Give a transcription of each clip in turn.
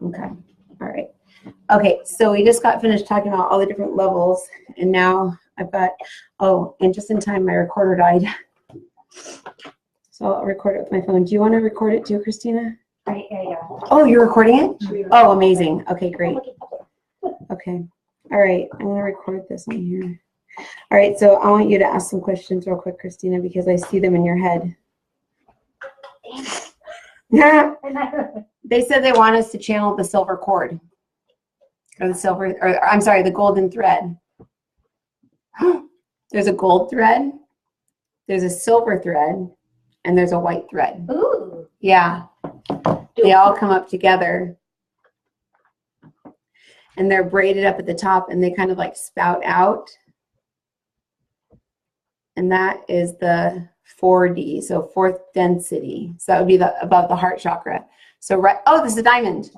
Okay. All right. Okay. So we just got finished talking about all the different levels, and now I've got, oh, and just in time, my recorder died. So I'll record it with my phone. Do you want to record it too, Christina? Yeah. Oh, you're recording it? Oh, amazing. Okay, great. Okay. All right. I'm going to record this on here. All right. So I want you to ask some questions real quick, Christina, because I see them in your head. Yeah. They said they want us to channel the silver cord. Or the silver, or I'm sorry, the golden thread. There's a gold thread, there's a silver thread, and there's a white thread. Ooh. Yeah. They all come up together. And they're braided up at the top, and they kind of like spout out. And that is the 4D, so fourth density. So that would be above the heart chakra. So right, oh, this is a diamond.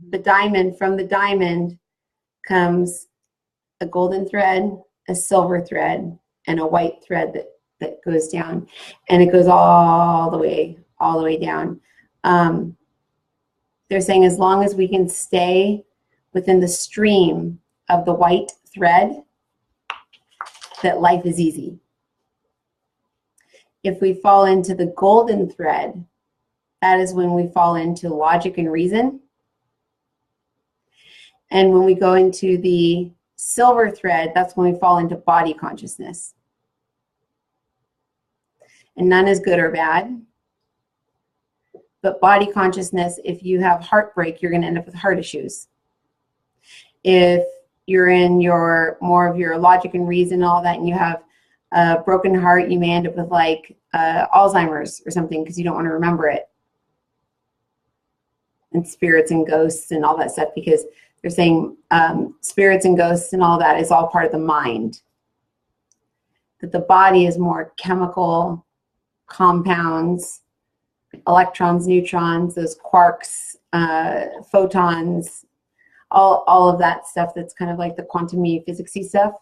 The diamond, from the diamond comes a golden thread, a silver thread, and a white thread that goes down, and it goes all the way down. They're saying as long as we can stay within the stream of the white thread, that life is easy. If we fall into the golden thread, that is when we fall into logic and reason. And when we go into the silver thread, that's when we fall into body consciousness. And none is good or bad. But body consciousness, if you have heartbreak, you're going to end up with heart issues. If you're in more of your logic and reason and all that, and you have a broken heart, you may end up with like Alzheimer's or something because you don't want to remember it. And spirits and ghosts and all that stuff, because they're saying spirits and ghosts and all that is all part of the mind. That the body is more chemical compounds, electrons, neutrons, those quarks, photons, all of that stuff that's kind of like the quantum physics-y stuff.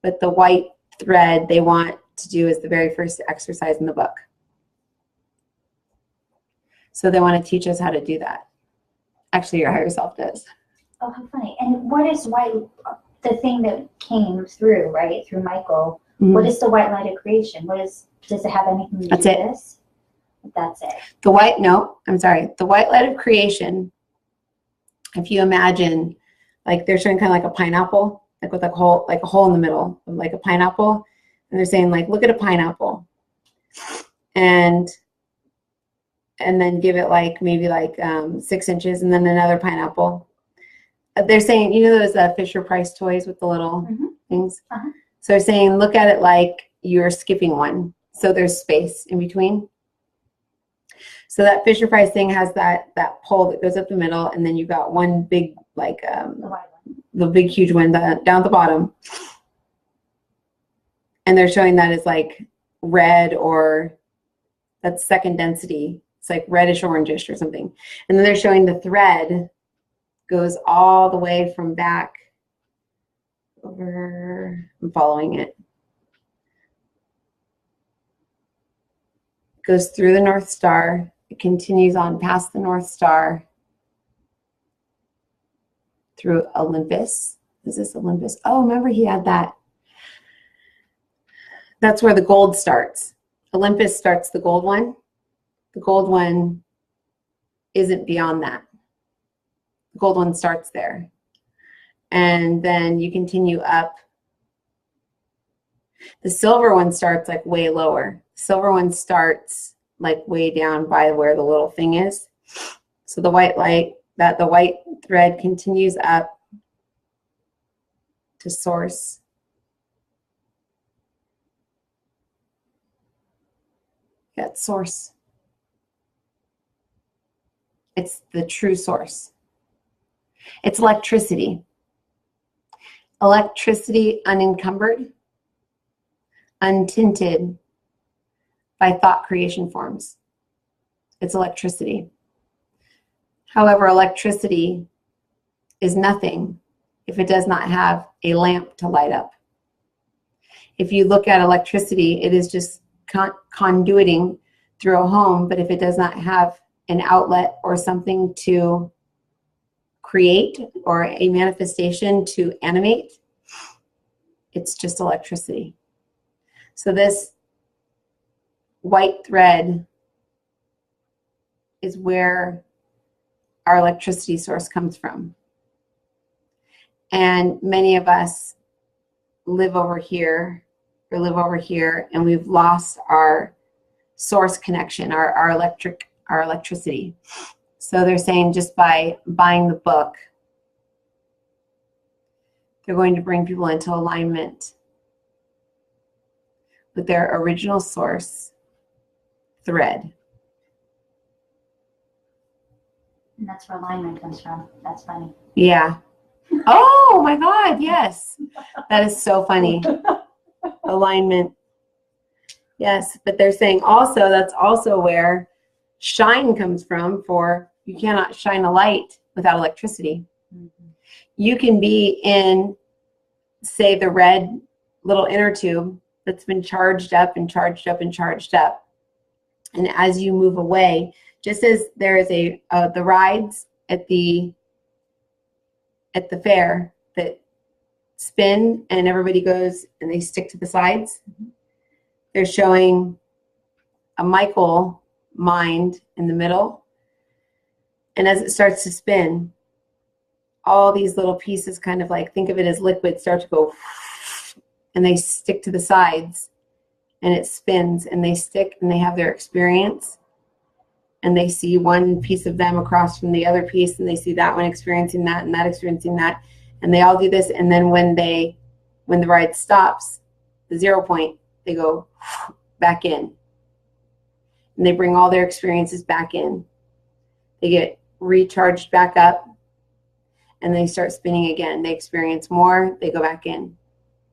But the white thread they want to do is the very first exercise in the book. So they want to teach us how to do that. Actually, your higher self does. Oh, how funny. And what is white, the thing that came through, right, through Michael, what is the white light of creation? Does it have anything to do with this? That's it. The white light of creation, if you imagine, like they're showing kind of like a pineapple, like with a hole in the middle of like a pineapple. And they're saying like, look at a pineapple. And then give it like maybe like 6 inches, and then another pineapple. They're saying, you know those Fisher-Price toys with the little things? So they're saying, look at it like you're skipping one. So there's space in between. So that Fisher-Price thing has that pole that goes up the middle, and then you've got one big, like the big huge one down at the bottom. And they're showing that as like red, or that's second density. It's like reddish orangish or something. And then they're showing the thread goes all the way from back over. I'm following it. Goes through the North Star. It continues on past the North Star through Olympus. Is this Olympus? Oh, remember he had that. That's where the gold starts. Olympus starts the gold one. The gold one isn't beyond that. The gold one starts there. And then you continue up. The silver one starts like way lower. The silver one starts like way down by where the little thing is. So the white light, the white thread continues up to source. Yeah, it's source. It's the true source. It's electricity. Electricity unencumbered, untinted by thought creation forms. It's electricity. However, electricity is nothing if it does not have a lamp to light up. If you look at electricity, it is just conduiting through a home, but if it does not have an outlet or something to create, or a manifestation to animate, it's just electricity. So this white thread is where our electricity source comes from. And many of us live over here, or live over here, and we've lost our source connection, our electricity. So they're saying just by buying the book, they're going to bring people into alignment with their original source thread. And that's where alignment comes from. That's funny. Yeah. Oh my God, yes. That is so funny. Alignment. Yes, but they're saying also that's also where shine comes from, for you cannot shine a light without electricity. Mm-hmm. You can be in, say, the red little inner tube that's been charged up and charged up and charged up. And as you move away, just as there is the rides at the fair that spin and everybody goes and they stick to the sides, they're showing a Michael mind in the middle. And as it starts to spin, all these little pieces, kind of like, think of it as liquid, start to go, and they stick to the sides, and it spins, and they stick, and they have their experience, and they see one piece of them across from the other piece, and they see that one experiencing that, and that experiencing that, and they all do this. And then when the ride stops, the 0 point, they go back in, and they bring all their experiences back in. They get recharged back up, and they start spinning again. They experience more, they go back in,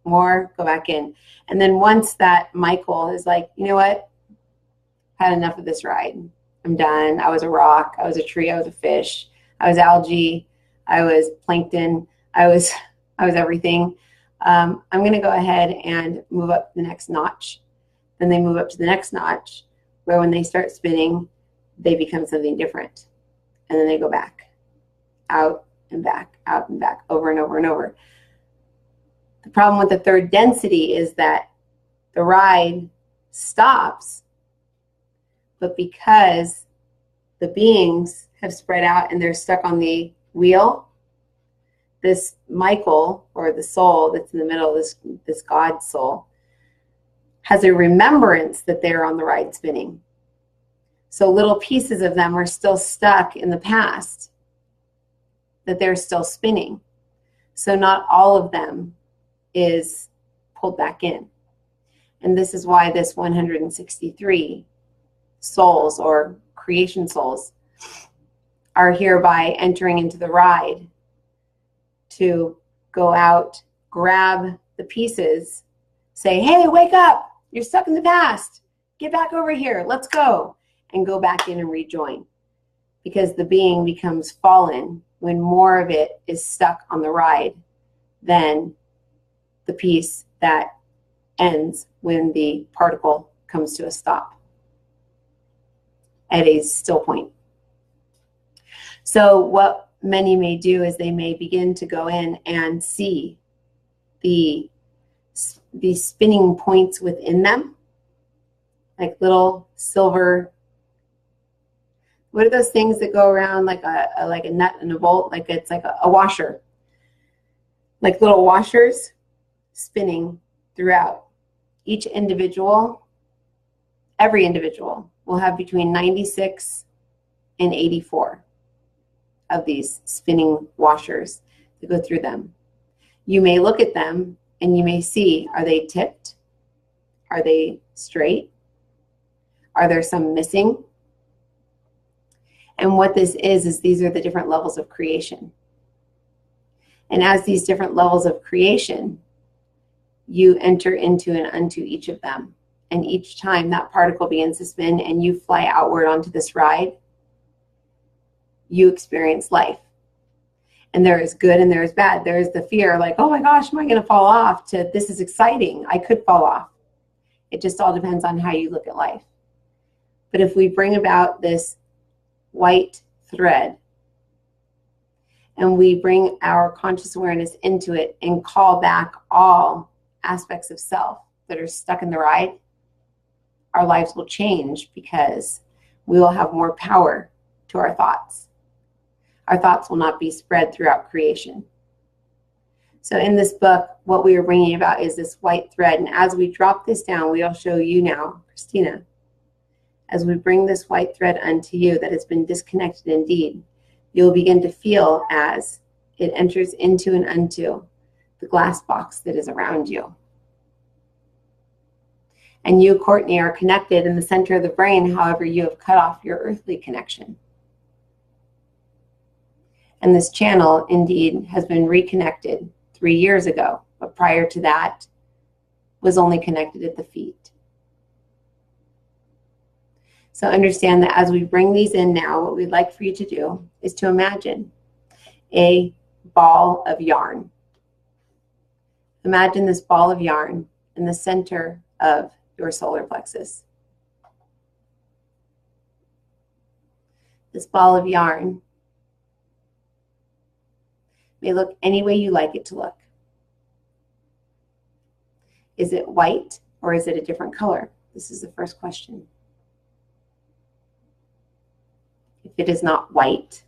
more, go back in. And then once that Michael is like, you know what, had enough of this ride, I'm done. I was a rock, I was a tree, I was a fish, I was algae, I was plankton, I was everything. I'm going to go ahead and move up the next notch. Then they move up to the next notch, where when they start spinning, they become something different. And then they go back, out and back, over and over and over. The problem with the third density is that the ride stops, but because the beings have spread out and they're stuck on the wheel, this Michael, or the soul that's in the middle, this God soul, has a remembrance that they're on the ride spinning. So little pieces of them are still stuck in the past, that they're still spinning. So not all of them is pulled back in. And this is why this 163 souls, or creation souls, are hereby entering into the ride to go out, grab the pieces, say, hey, wake up, you're stuck in the past, get back over here, let's go, and go back in and rejoin. Because the being becomes fallen when more of it is stuck on the ride than the piece that ends when the particle comes to a stop at a still point. So what many may do is they may begin to go in and see the spinning points within them, like little silver, what are those things that go around like a nut and a bolt, like it's like a washer, like little washers spinning throughout. Each individual, every individual will have between 96 and 84 of these spinning washers that go through them. You may look at them and you may see, are they tipped? Are they straight? Are there some missing? And what this is these are the different levels of creation. And as these different levels of creation, you enter into and unto each of them. And each time that particle begins to spin and you fly outward onto this ride, you experience life. And there is good and there is bad. There is the fear, like, oh my gosh, am I going to fall off, to this is exciting, I could fall off. It just all depends on how you look at life. But if we bring about this white thread, and we bring our conscious awareness into it and call back all aspects of self that are stuck in the ride, our lives will change because we will have more power to our thoughts. Our thoughts will not be spread throughout creation. So in this book, what we are bringing about is this white thread. And as we drop this down, we'll show you now, Christina, as we bring this white thread unto you that has been disconnected indeed, you'll begin to feel as it enters into and unto the glass box that is around you. And you, Courtney, are connected in the center of the brain, however, you have cut off your earthly connection. And this channel, indeed, has been reconnected 3 years ago, but prior to that, was only connected at the feet. So understand that as we bring these in now, what we'd like for you to do is to imagine a ball of yarn. Imagine this ball of yarn in the center of your solar plexus. This ball of yarn may look any way you like it to look. Is it white or is it a different color? This is the first question. If it is not white,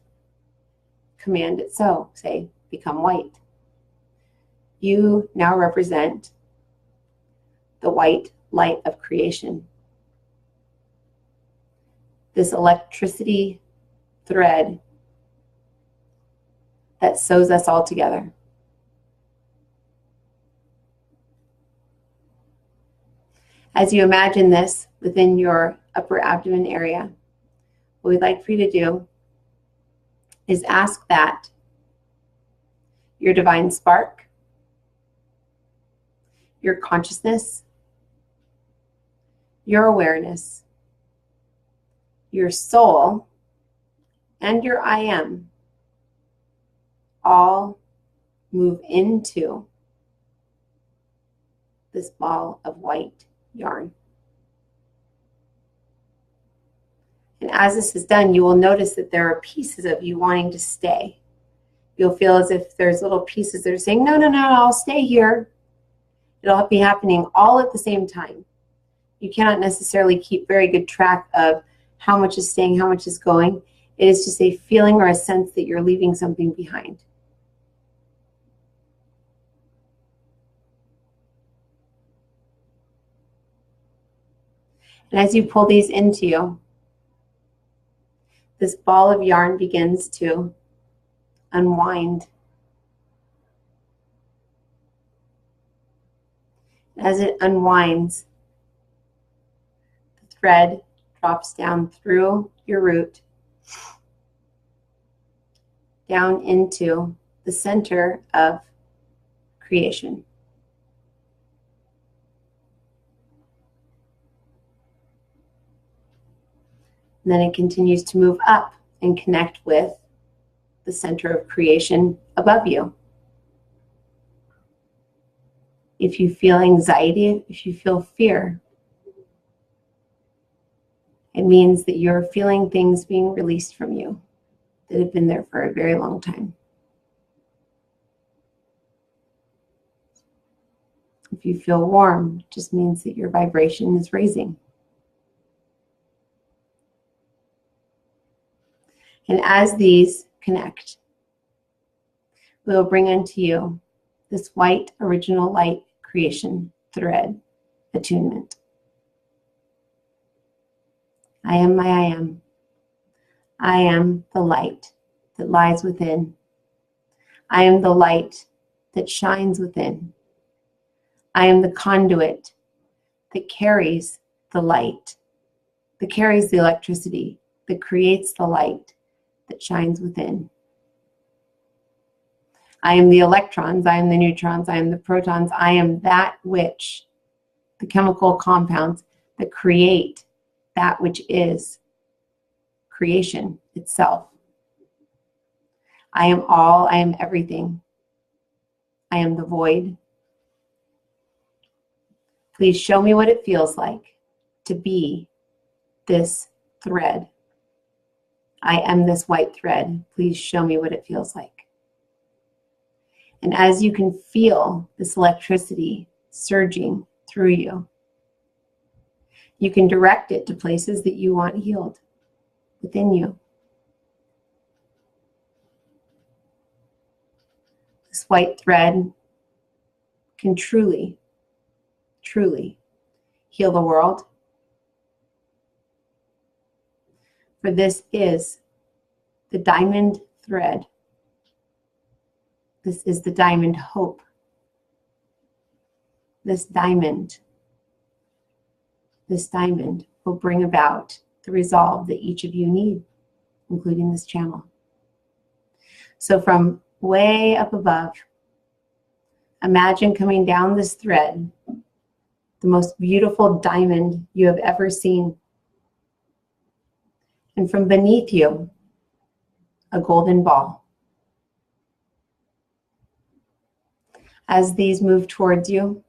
command it so. Say, become white. You now represent the white light of creation. This electricity thread that sews us all together. As you imagine this within your upper abdomen area, what we'd like for you to do is ask that your divine spark, your consciousness, your awareness, your soul, and your I am all move into this ball of white yarn. And as this is done, you will notice that there are pieces of you wanting to stay. You'll feel as if there's little pieces that are saying, no, no, no, I'll stay here. It'll be happening all at the same time. You cannot necessarily keep very good track of how much is staying, how much is going. It is just a feeling or a sense that you're leaving something behind. And as you pull these into you, this ball of yarn begins to unwind. As it unwinds, the thread drops down through your root, down into the center of creation. And then it continues to move up and connect with the center of creation above you. If you feel anxiety, if you feel fear, it means that you're feeling things being released from you that have been there for a very long time. If you feel warm, it just means that your vibration is raising. And as these connect, we will bring unto you this white original light creation thread attunement. I am my I am. I am the light that lies within. I am the light that shines within. I am the conduit that carries the light, that carries the electricity, that creates the light that shines within. I am the electrons, I am the neutrons, I am the protons, I am that which, the chemical compounds that create that which is creation itself. I am all, I am everything. I am the void. Please show me what it feels like to be this thread. I am this white thread. Please show me what it feels like. And as you can feel this electricity surging through you, you can direct it to places that you want healed within you. This white thread can truly, truly heal the world. For this is the diamond thread. This is the diamond hope. This diamond will bring about the resolve that each of you need, including this channel. So from way up above, imagine coming down this thread, the most beautiful diamond you have ever seen. And from beneath you, a golden ball. As these move towards you,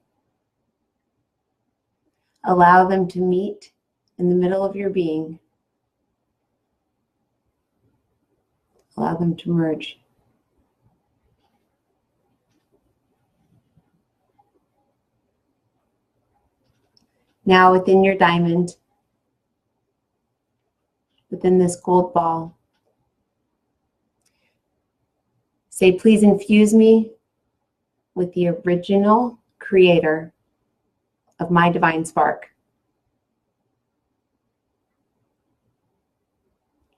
allow them to meet in the middle of your being. Allow them to merge. Now within your diamond, within this gold ball, say, please infuse me with the original creator of my divine spark.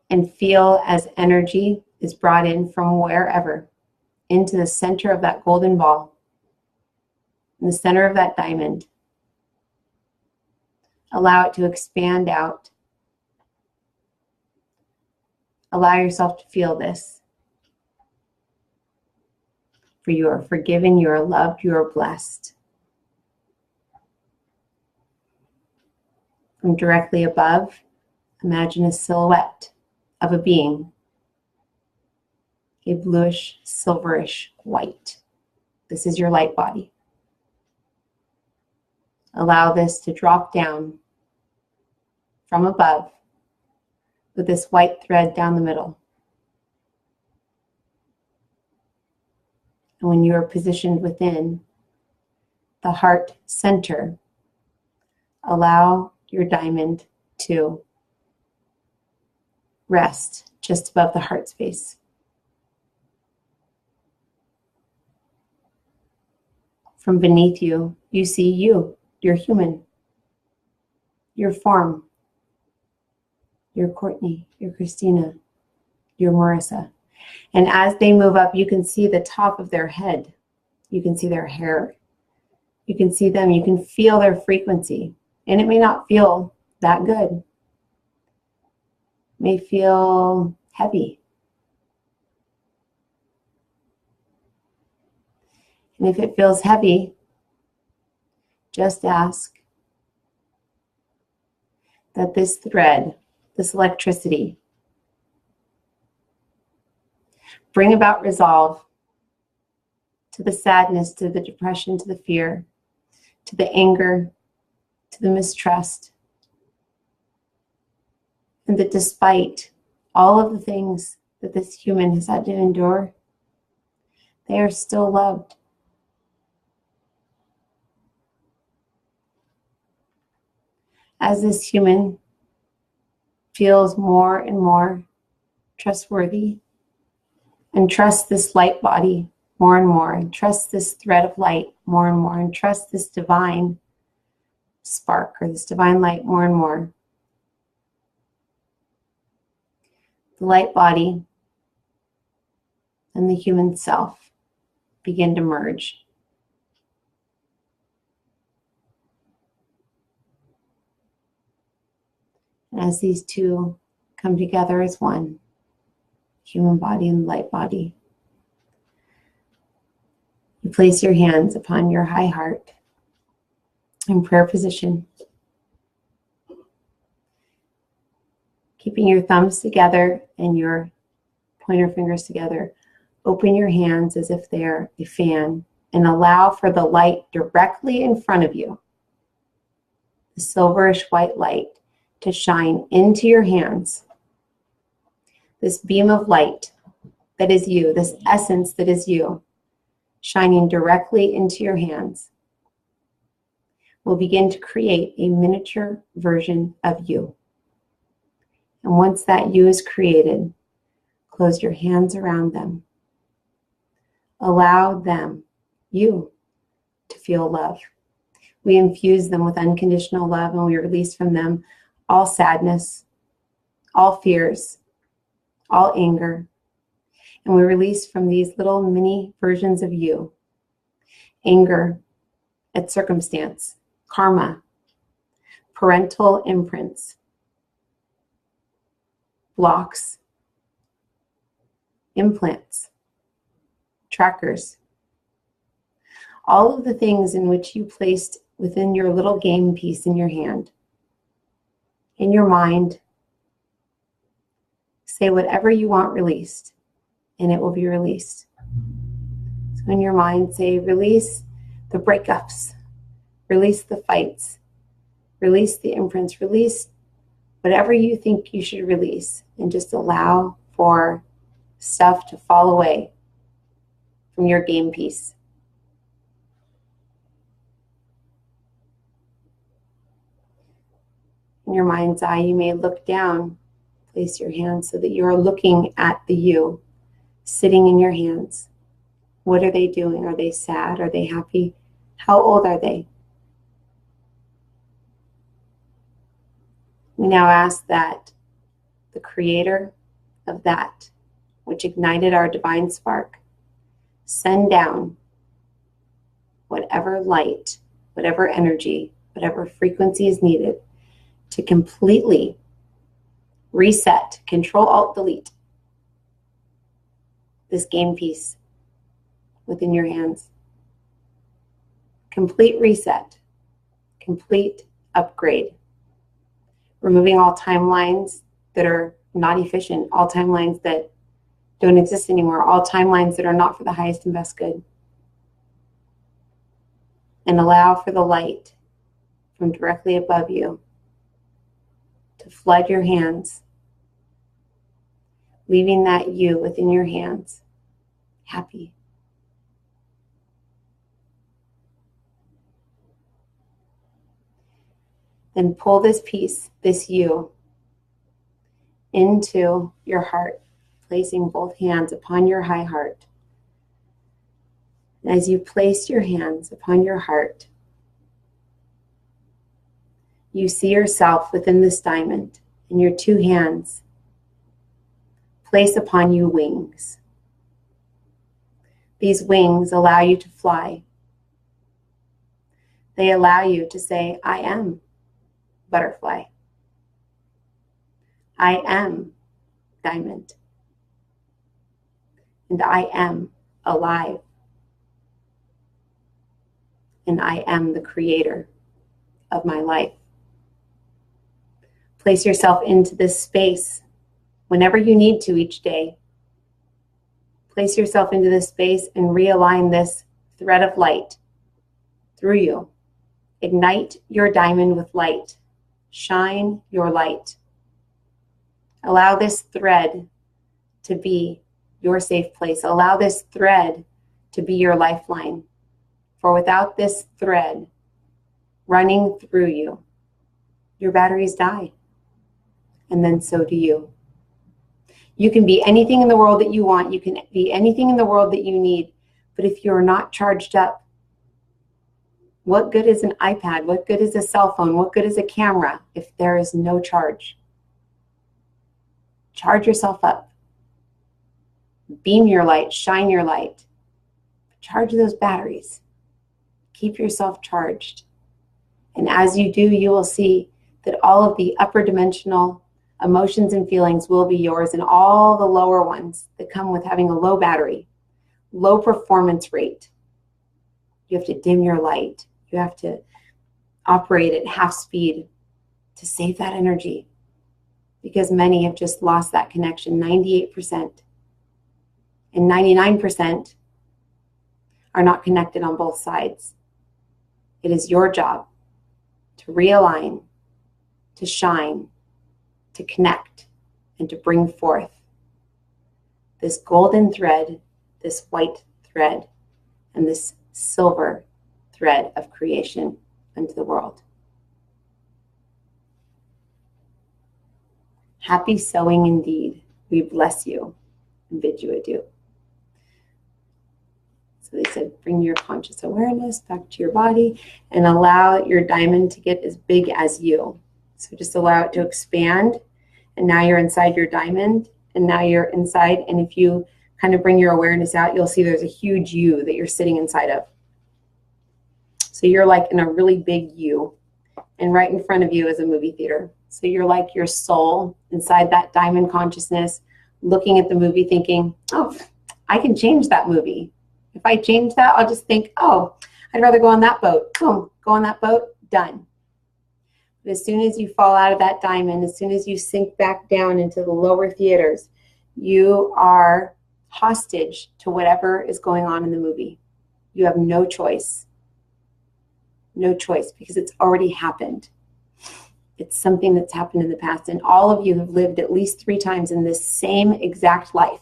And feel as energy is brought in from wherever into the center of that golden ball, in the center of that diamond. Allow it to expand out. Allow yourself to feel this. For you are forgiven, you are loved, you are blessed. From directly above, imagine a silhouette of a being, a bluish, silverish white. This is your light body. Allow this to drop down from above with this white thread down the middle. And when you are positioned within the heart center, allow your diamond to rest just above the heart space. From beneath you, you see you. You're human. You're form. You're Courtney. You're Christina. You're Marissa. And as they move up, you can see the top of their head. You can see their hair. You can see them. You can feel their frequency. And it may not feel that good. It may feel heavy. And if it feels heavy, just ask that this thread, this electricity, bring about resolve to the sadness, to the depression, to the fear, to the anger, to the mistrust. And that despite all of the things that this human has had to endure, they are still loved. As this human feels more and more trustworthy and trusts this light body more and more, and trusts this thread of light more and more, and trusts this divine spark or this divine light more and more, the light body and the human self begin to merge. And as these two come together as one, human body and light body, you place your hands upon your high heart in prayer position, keeping your thumbs together and your pointer fingers together. Open your hands as if they're a fan and allow for the light directly in front of you, the silverish white light, to shine into your hands. this beam of light that is you, this essence that is you, shining directly into your hands, will begin to create a miniature version of you. And once that you is created, close your hands around them. Allow them, you, to feel love. We infuse them with unconditional love, and we release from them all sadness, all fears, all anger. And we release from these little mini versions of you anger at circumstance, karma, parental imprints, blocks, implants, trackers, all of the things in which you placed within your little game piece in your hand, in your mind. Say whatever you want released, and it will be released. So in your mind, say, release the breakups, release the fights, release the imprints, release whatever you think you should release, and just allow for stuff to fall away from your game piece. In your mind's eye, you may look down, place your hands so that you are looking at the you sitting in your hands. What are they doing? Are they sad? Are they happy? How old are they? We now ask that the creator of that which ignited our divine spark send down whatever light, whatever energy, whatever frequency is needed to completely reset, Control-Alt-Delete this game piece within your hands. Complete reset, complete upgrade. Removing all timelines that are not efficient, all timelines that don't exist anymore, all timelines that are not for the highest and best good. And allow for the light from directly above you to flood your hands, leaving that you within your hands happy. Then pull this piece, this you, into your heart, placing both hands upon your high heart. And as you place your hands upon your heart, you see yourself within this diamond, and your two hands place upon you wings. These wings allow you to fly. They allow you to say, I am butterfly. I am diamond. And I am alive. And I am the creator of my life. Place yourself into this space whenever you need to each day. Place yourself into this space and realign this thread of light through you. Ignite your diamond with light. Shine your light. Allow this thread to be your safe place. Allow this thread to be your lifeline. For without this thread running through you, your batteries die. And then so do you. You can be anything in the world that you want. You can be anything in the world that you need. But if you're not charged up, what good is an iPad? What good is a cell phone? What good is a camera if there is no charge? Charge yourself up. Beam your light. Shine your light. Charge those batteries. Keep yourself charged. And as you do, you will see that all of the upper dimensional emotions and feelings will be yours, and all the lower ones that come with having a low battery, low performance rate. You have to dim your light. You have to operate at half speed to save that energy, because many have just lost that connection. 98% and 99% are not connected on both sides. It is your job to realign, to shine, to connect, and to bring forth this golden thread, this white thread, and this silver thread of creation into the world. Happy sowing indeed. We bless you and bid you adieu. So they said, bring your conscious awareness back to your body and allow your diamond to get as big as you. So just allow it to expand. And now you're inside your diamond, and now you're inside. And if you kind of bring your awareness out, you'll see there's a huge you that you're sitting inside of. So you're like in a really big you, and right in front of you is a movie theater. So you're like your soul inside that diamond consciousness, looking at the movie thinking, oh, I can change that movie. If I change that, I'll just think, oh, I'd rather go on that boat. Boom, go on that boat, done. But as soon as you fall out of that diamond, as soon as you sink back down into the lower theaters, you are hostage to whatever is going on in the movie. You have no choice. No choice, because it's already happened. It's something that's happened in the past, and all of you have lived at least 3 times in this same exact life.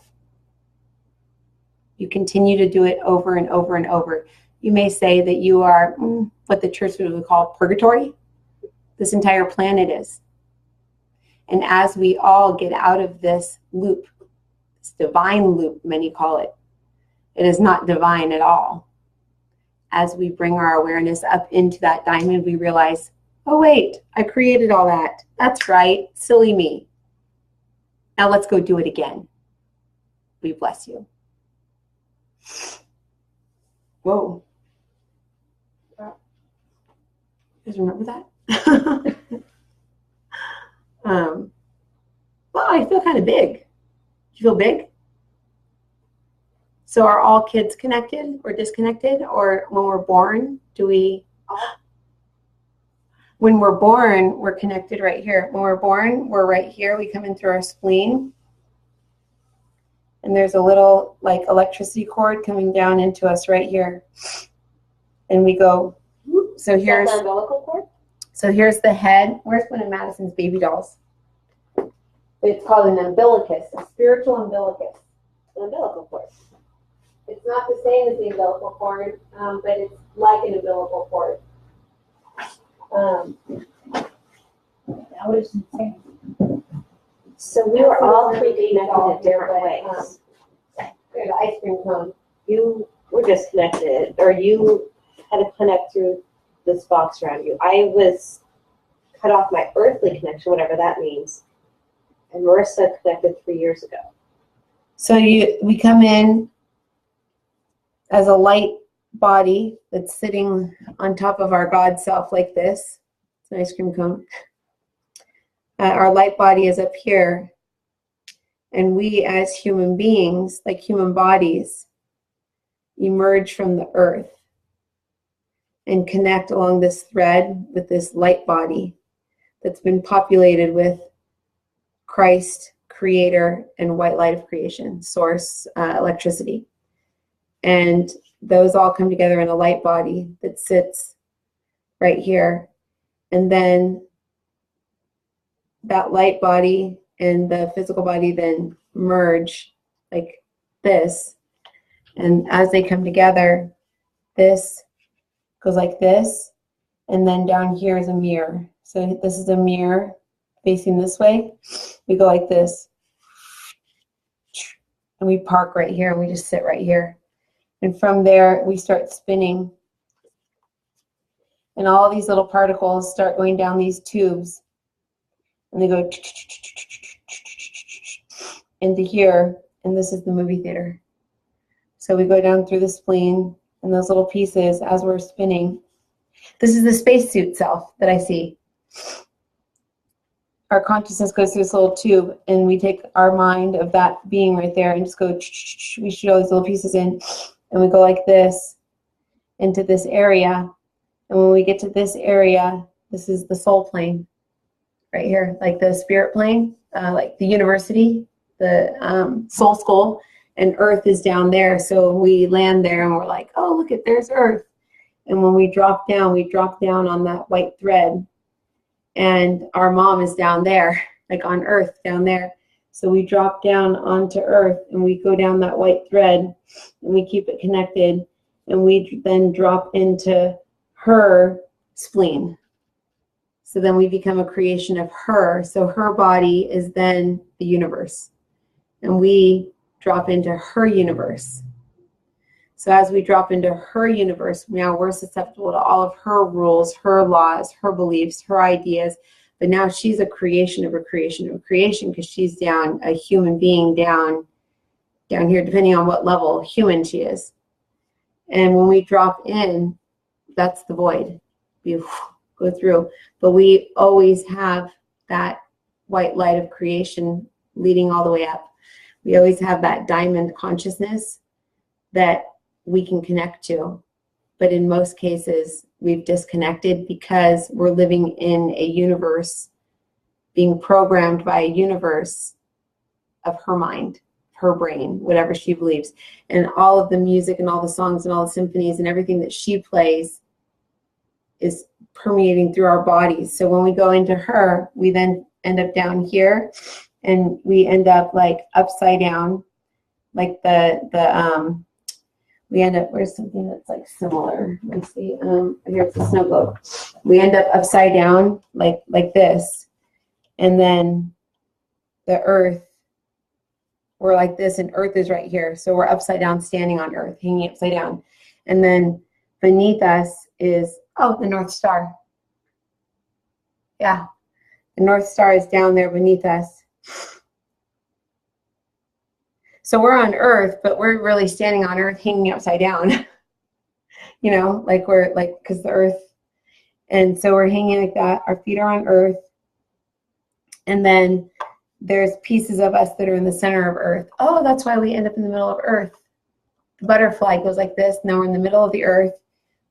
You continue to do it over and over and over. You may say that you are what the church would call purgatory. This entire planet is. And as we all get out of this loop, this divine loop, many call it, it is not divine at all. As we bring our awareness up into that diamond, we realize, oh wait, I created all that. That's right, silly me. Now let's go do it again. We bless you. Whoa. You guys remember that? Well, I feel kind of big. Do you feel big? So are all kids connected or disconnected? Or when we're born, when we're born, we're connected right here. When we're born, we're right here. We come in through our spleen. And there's a little like electricity cord coming down into us right here. And we go, so here's the umbilical cord? So here's the head. Where's one of Madison's baby dolls? It's called an umbilicus, a spiritual umbilicus. An umbilical cord. It's not the same as the umbilical cord, but it's like an umbilical cord. That was insane. So we were all pre-connected in different ways. There's the ice cream cone. You were disconnected, or you had to connect through this box around you. I was cut off my earthly connection, whatever that means. And Marissa connected 3 years ago. So we come in as a light body that's sitting on top of our God self like this. It's an ice cream cone. Our light body is up here. And we as human beings, like human bodies, emerge from the earth and connect along this thread with this light body that's been populated with Christ, creator, and white light of creation, source, electricity. And those all come together in a light body that sits right here. And then that light body and the physical body then merge like this. And as they come together, this goes like this. And then down here is a mirror. So this is a mirror facing this way. We go like this. And we park right here. We just sit right here. And from there, we start spinning. And all these little particles start going down these tubes. And they go into here. And this is the movie theater. So we go down through the spleen and those little pieces as we're spinning. This is the spacesuit self that I see. Our consciousness goes through this little tube, and we take our mind of that being right there and just go, we shoot all these little pieces in, and we go like this into this area. And when we get to this area, this is the soul plane right here, like the spirit plane, like the university, the soul school, and Earth is down there. So we land there and we're like, oh, look at, there's Earth. And when we drop down on that white thread. And our mom is down there, like on Earth down there. So we drop down onto earth and we go down that white thread and we keep it connected, and we then drop into her spleen. So then we become a creation of her. So her body is then the universe, and we drop into her universe. So as we drop into her universe, now we're susceptible to all of her rules, her laws, her beliefs, her ideas. But now she's a creation of a creation of a creation, because she's down, a human being down here, depending on what level human she is. And when we drop in, that's the void. We go through. But we always have that white light of creation leading all the way up. We always have that diamond consciousness that we can connect to. But in most cases, we've disconnected because we're living in a universe, being programmed by a universe of her mind, her brain, whatever she believes. And all of the music and all the songs and all the symphonies and everything that she plays is permeating through our bodies. So when we go into her, we then end up down here, and we end up like upside down, like we end up, where's something that's like similar? Let's see, here's the snow globe. We end up upside down like this, and then the earth, we're like this, and earth is right here. So we're upside down, standing on earth, hanging upside down. And then beneath us is, oh, the North Star. Yeah, the North Star is down there beneath us. So we're on earth, but we're really standing on earth, hanging upside down. You know, like we're like, because the earth, and so we're hanging like that. Our feet are on earth. And then there's pieces of us that are in the center of earth. Oh, that's why we end up in the middle of earth. The butterfly goes like this. Now we're in the middle of the earth.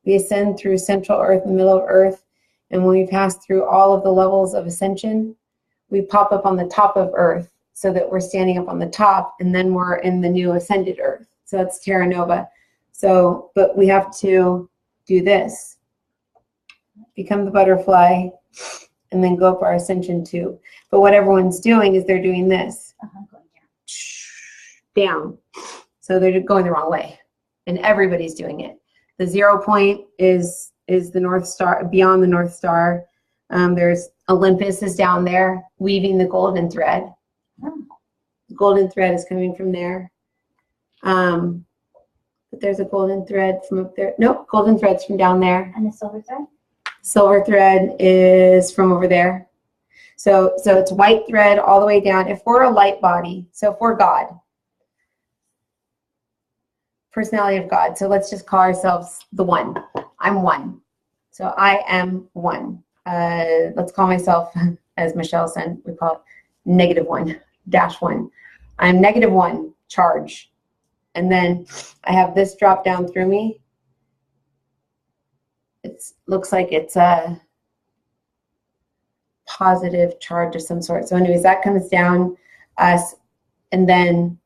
We ascend through central earth, the middle of earth. And when we pass through all of the levels of ascension, we pop up on the top of earth, so that we're standing up on the top, and then we're in the new ascended earth. So that's Terra Nova. So, but we have to do this. Become the butterfly, and then go up our ascension tube. But what everyone's doing is they're doing this. Down. So they're going the wrong way. And everybody's doing it. The 0 point is the North Star, beyond the North Star. There's Olympus is down there, weaving the golden thread. The golden thread is coming from there. But there's a golden thread from up there. Nope, golden thread's from down there. And the silver thread? Silver thread is from over there. So it's white thread all the way down. If we're a light body, so if we're God, personality of God. So let's just call ourselves the one. I'm one. So I am one. Let's call myself, as Michelle said, we call it -1-1. I'm -1 charge. And then I have this drop down through me. It looks like it's a positive charge of some sort. So anyways, that comes down us. And then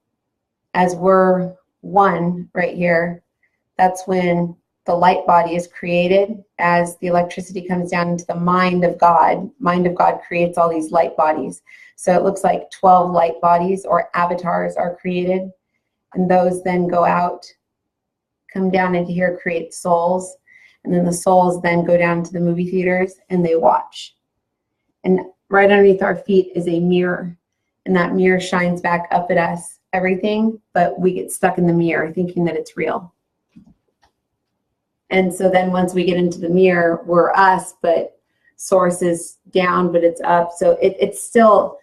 as we're one right here, that's when the light body is created. As the electricity comes down into the mind of God creates all these light bodies. So it looks like 12 light bodies or avatars are created. And those then go out, come down into here, create souls. And then the souls then go down to the movie theaters and they watch. And right underneath our feet is a mirror. And that mirror shines back up at us, everything, but we get stuck in the mirror thinking that it's real. And so then once we get into the mirror, we're us, but source is down, but it's up. So it's still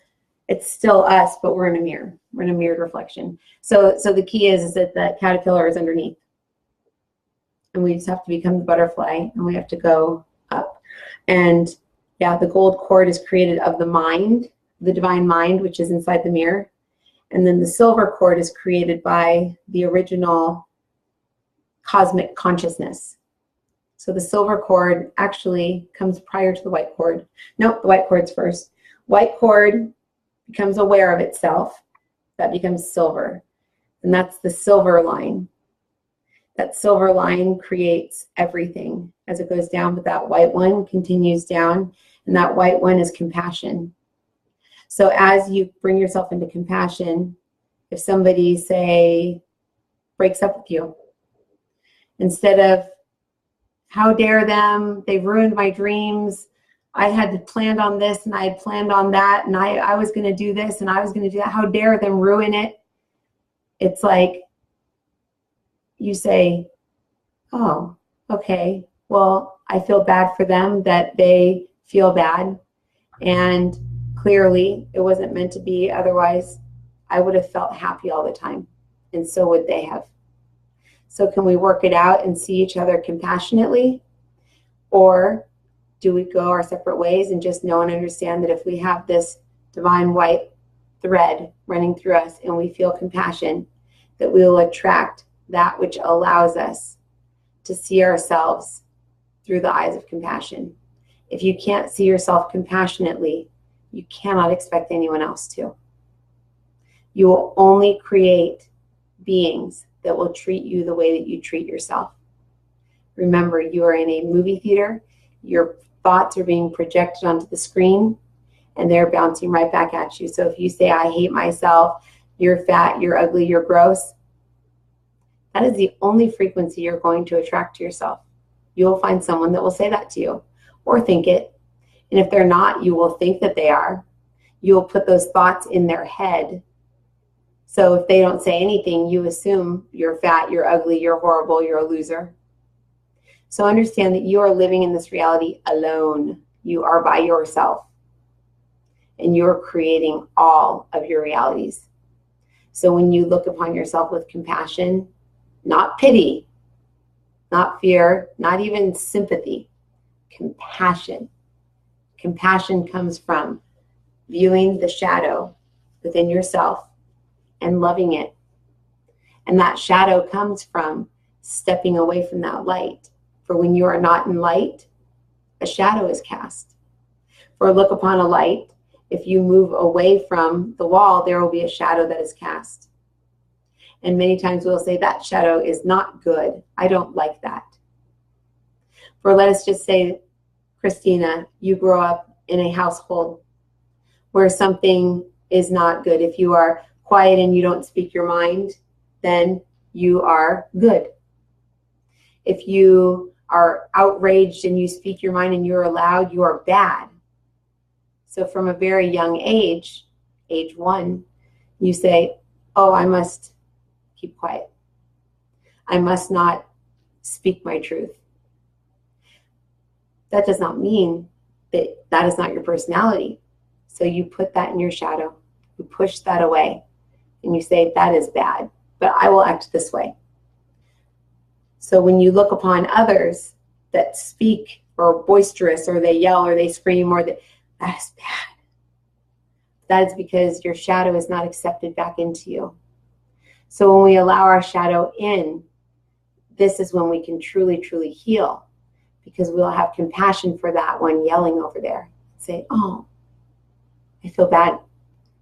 us, but we're in a mirror. We're in a mirrored reflection. So the key is that the caterpillar is underneath. And we just have to become the butterfly, and we have to go up. And yeah, the gold cord is created of the mind, the divine mind, which is inside the mirror. And then the silver cord is created by the original cosmic consciousness. So the silver cord actually comes prior to the white cord. Nope, the white cord's first. White cord becomes aware of itself. That becomes silver. And that's the silver line. That silver line creates everything as it goes down, but that white one continues down, and that white one is compassion. So as you bring yourself into compassion, if somebody, say, breaks up with you, instead of, how dare them, they've ruined my dreams, I had planned on this and I had planned on that, and I was going to do this and I was going to do that, how dare them ruin it. It's like you say, oh, okay, well, I feel bad for them that they feel bad, and clearly it wasn't meant to be, otherwise I would have felt happy all the time, and so would they have. So can we work it out and see each other compassionately? Or do we go our separate ways and just know and understand that if we have this divine white thread running through us and we feel compassion, that we will attract that which allows us to see ourselves through the eyes of compassion. If you can't see yourself compassionately, you cannot expect anyone else to. You will only create beings that will treat you the way that you treat yourself. Remember, you are in a movie theater. Your thoughts are being projected onto the screen, and they're bouncing right back at you. So if you say, I hate myself, you're fat, you're ugly, you're gross, that is the only frequency you're going to attract to yourself. You will find someone that will say that to you or think it. And if they're not, you will think that they are. You will put those thoughts in their head. So if they don't say anything, you assume you're fat, you're ugly, you're horrible, you're a loser. So understand that you are living in this reality alone. You are by yourself. And you're creating all of your realities. So when you look upon yourself with compassion, not pity, not fear, not even sympathy, compassion. Compassion comes from viewing the shadow within yourself and loving it. And that shadow comes from stepping away from that light. For when you are not in light, a shadow is cast. For look upon a light, if you move away from the wall, there will be a shadow that is cast. And many times we'll say, that shadow is not good. I don't like that. For let us just say, Christina, you grow up in a household where something is not good. If you are quiet and you don't speak your mind, then you are good. If you are outraged and you speak your mind and you're loud, you are bad. So from a very young age, age 1, you say, oh, I must keep quiet. I must not speak my truth. That does not mean that that is not your personality. So you put that in your shadow. You push that away. And you say, that is bad, but I will act this way. So when you look upon others that speak or boisterous or they yell or they scream that is bad. That is because your shadow is not accepted back into you. So when we allow our shadow in, this is when we can truly, truly heal, because we'll have compassion for that one yelling over there. Say, oh, I feel bad,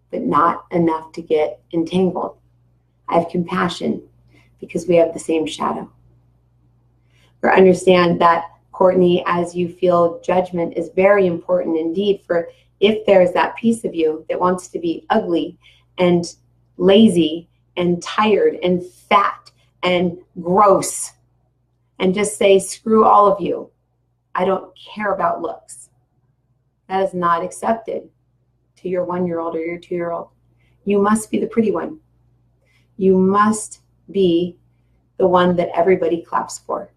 but not enough to get entangled. I have compassion because we have the same shadow. Or understand that, Courtney, as you feel judgment is very important indeed, for if there's that piece of you that wants to be ugly and lazy and tired and fat and gross and just say, screw all of you. I don't care about looks. That is not accepted to your 1-year-old or your 2-year-old. You must be the pretty one. You must be the one that everybody claps for.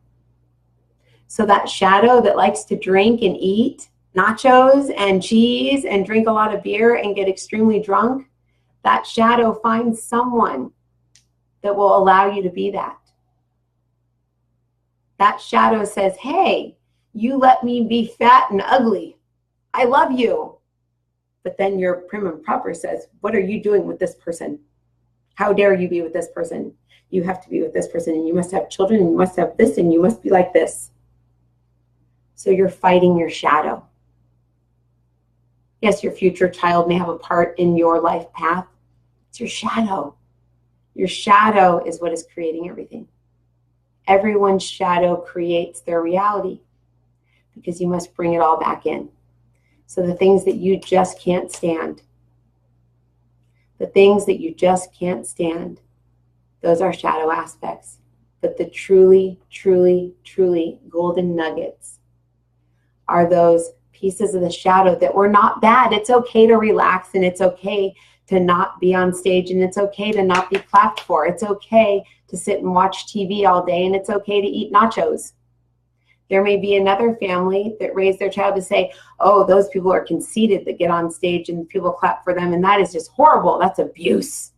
So that shadow that likes to drink and eat nachos and cheese and drink a lot of beer and get extremely drunk, that shadow finds someone that will allow you to be that. That shadow says, hey, you let me be fat and ugly. I love you. But then your prim and proper says, what are you doing with this person? How dare you be with this person? You have to be with this person, and you must have children, and you must have this, and you must be like this. So you're fighting your shadow. Yes, your future child may have a part in your life path. It's your shadow. Your shadow is what is creating everything. Everyone's shadow creates their reality, because you must bring it all back in. So the things that you just can't stand, The things that you just can't stand, those are shadow aspects. But the truly, truly, truly golden nuggets are those pieces of the shadow that were not bad. It's okay to relax, and it's okay to not be on stage, and it's okay to not be clapped for. It's okay to sit and watch TV all day, and it's okay to eat nachos. There may be another family that raised their child to say, oh, those people are conceited that get on stage and people clap for them, and that is just horrible. That's abuse.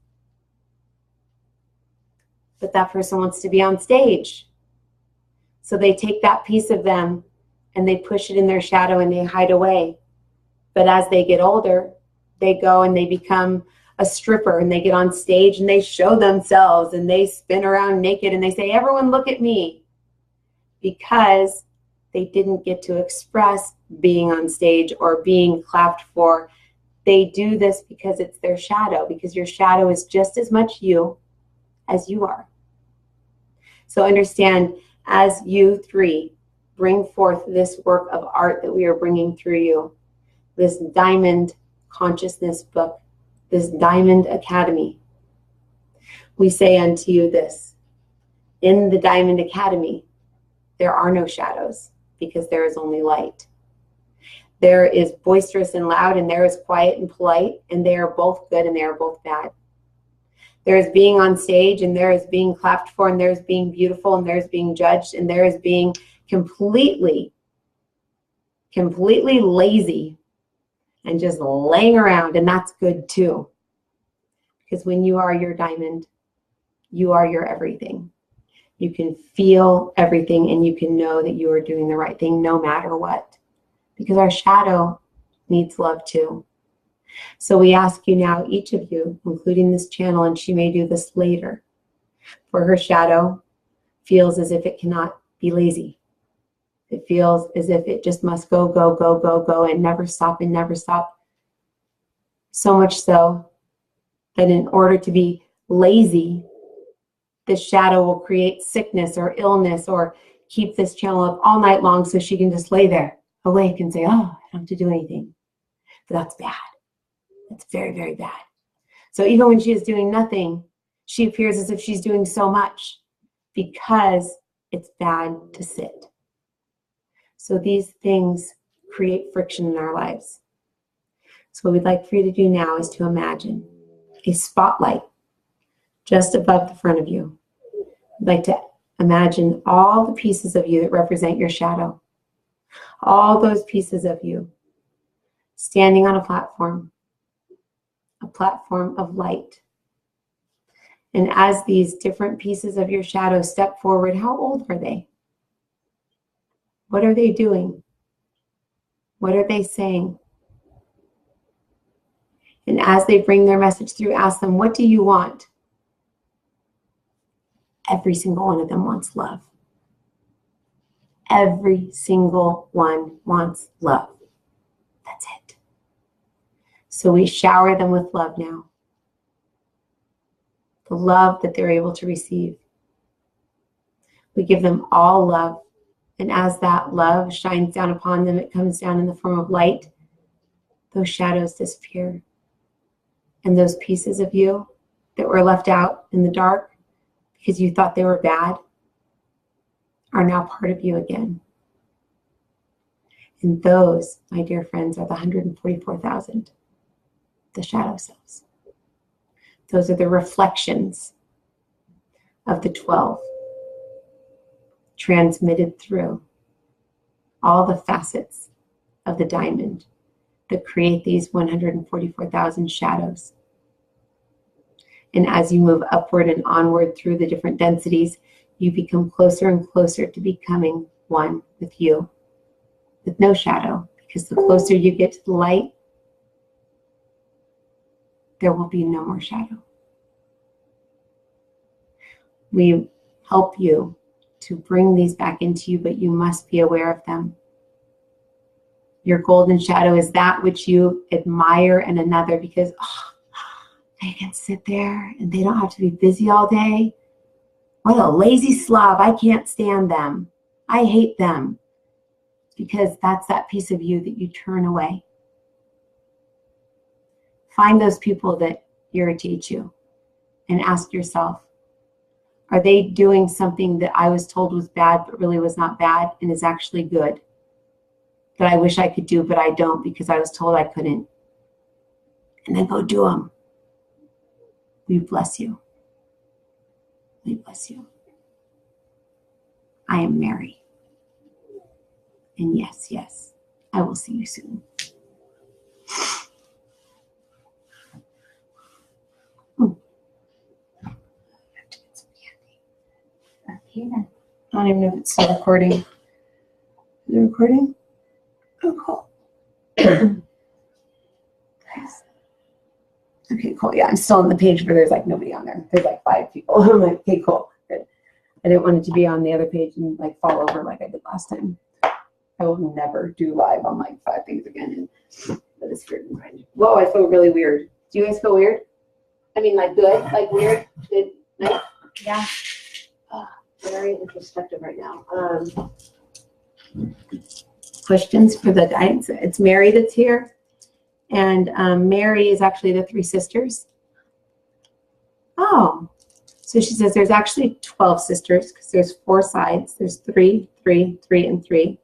But that person wants to be on stage. So they take that piece of them and they push it in their shadow and they hide away. But as they get older, they go and they become a stripper, and they get on stage and they show themselves and they spin around naked and they say, everyone look at me. Because they didn't get to express being on stage or being clapped for. They do this because it's their shadow, because your shadow is just as much you as you are. So understand, as you three bring forth this work of art that we are bringing through you, this Diamond Consciousness book, this Diamond Academy, we say unto you this: in the Diamond Academy, there are no shadows, because there is only light. There is boisterous and loud, and there is quiet and polite, and they are both good and they are both bad. There is being on stage, and there is being clapped for, and there is being beautiful, and there is being judged, and there is being completely lazy and just laying around, and that's good too. Because when you are your diamond, you are your everything. You can feel everything, and you can know that you are doing the right thing no matter what. Because our shadow needs love too. So we ask you now, each of you, including this channel, and she may do this later, for her shadow feels as if it cannot be lazy. It feels as if it just must go, go, go, go, go, and never stop and never stop. So much so that in order to be lazy, this shadow will create sickness or illness or keep this channel up all night long so she can just lay there awake and say, oh, I don't have to do anything. But that's bad. That's very, very bad. So even when she is doing nothing, she appears as if she's doing so much, because it's bad to sit. So these things create friction in our lives. So what we'd like for you to do now is to imagine a spotlight just above the front of you. I'd like to imagine all the pieces of you that represent your shadow. All those pieces of you standing on a platform of light. And as these different pieces of your shadow step forward, how old are they? What are they doing? What are they saying? And as they bring their message through, ask them, what do you want? Every single one of them wants love. Every single one wants love. That's it. So we shower them with love now. The love that they're able to receive. We give them all love. And as that love shines down upon them, it comes down in the form of light. Those shadows disappear. And those pieces of you that were left out in the dark because you thought they were bad are now part of you again. And those, my dear friends, are the 144,000, the shadow selves. Those are the reflections of the 12 transmitted through all the facets of the diamond that create these 144,000 shadows. And as you move upward and onward through the different densities, you become closer and closer to becoming one with you, with no shadow. Because the closer you get to the light, there will be no more shadow. We help you to bring these back into you, but you must be aware of them. Your golden shadow is that which you admire in another, because they can sit there and they don't have to be busy all day. What a lazy slob. I can't stand them. I hate them. Because that's that piece of you that you turn away. Find those people that irritate you, and ask yourself, are they doing something that I was told was bad but really was not bad and is actually good, that I wish I could do but I don't because I was told I couldn't? And then go do them. We bless you. We bless you. I am Mary. And yes, yes, I will see you soon. Okay, then. I don't even know if it's still recording. Is it recording? Oh, cool. Okay, cool. Yeah, I'm still on the page where there's like nobody on there. There's like 5 people. I'm like, okay, cool. Good. I didn't want it to be on the other page and like fall over like I did last time. I will never do live on like 5 things again. That is weird and cringe. Whoa, I feel really weird. Do you guys feel weird? I mean, like good, like weird, good, nice. Yeah. Very introspective right now. Questions for the guides. It's Mary that's here. And Mary is actually the 3 sisters. Oh, so she says there's actually 12 sisters because there's 4 sides. There's 3, 3, 3, and 3.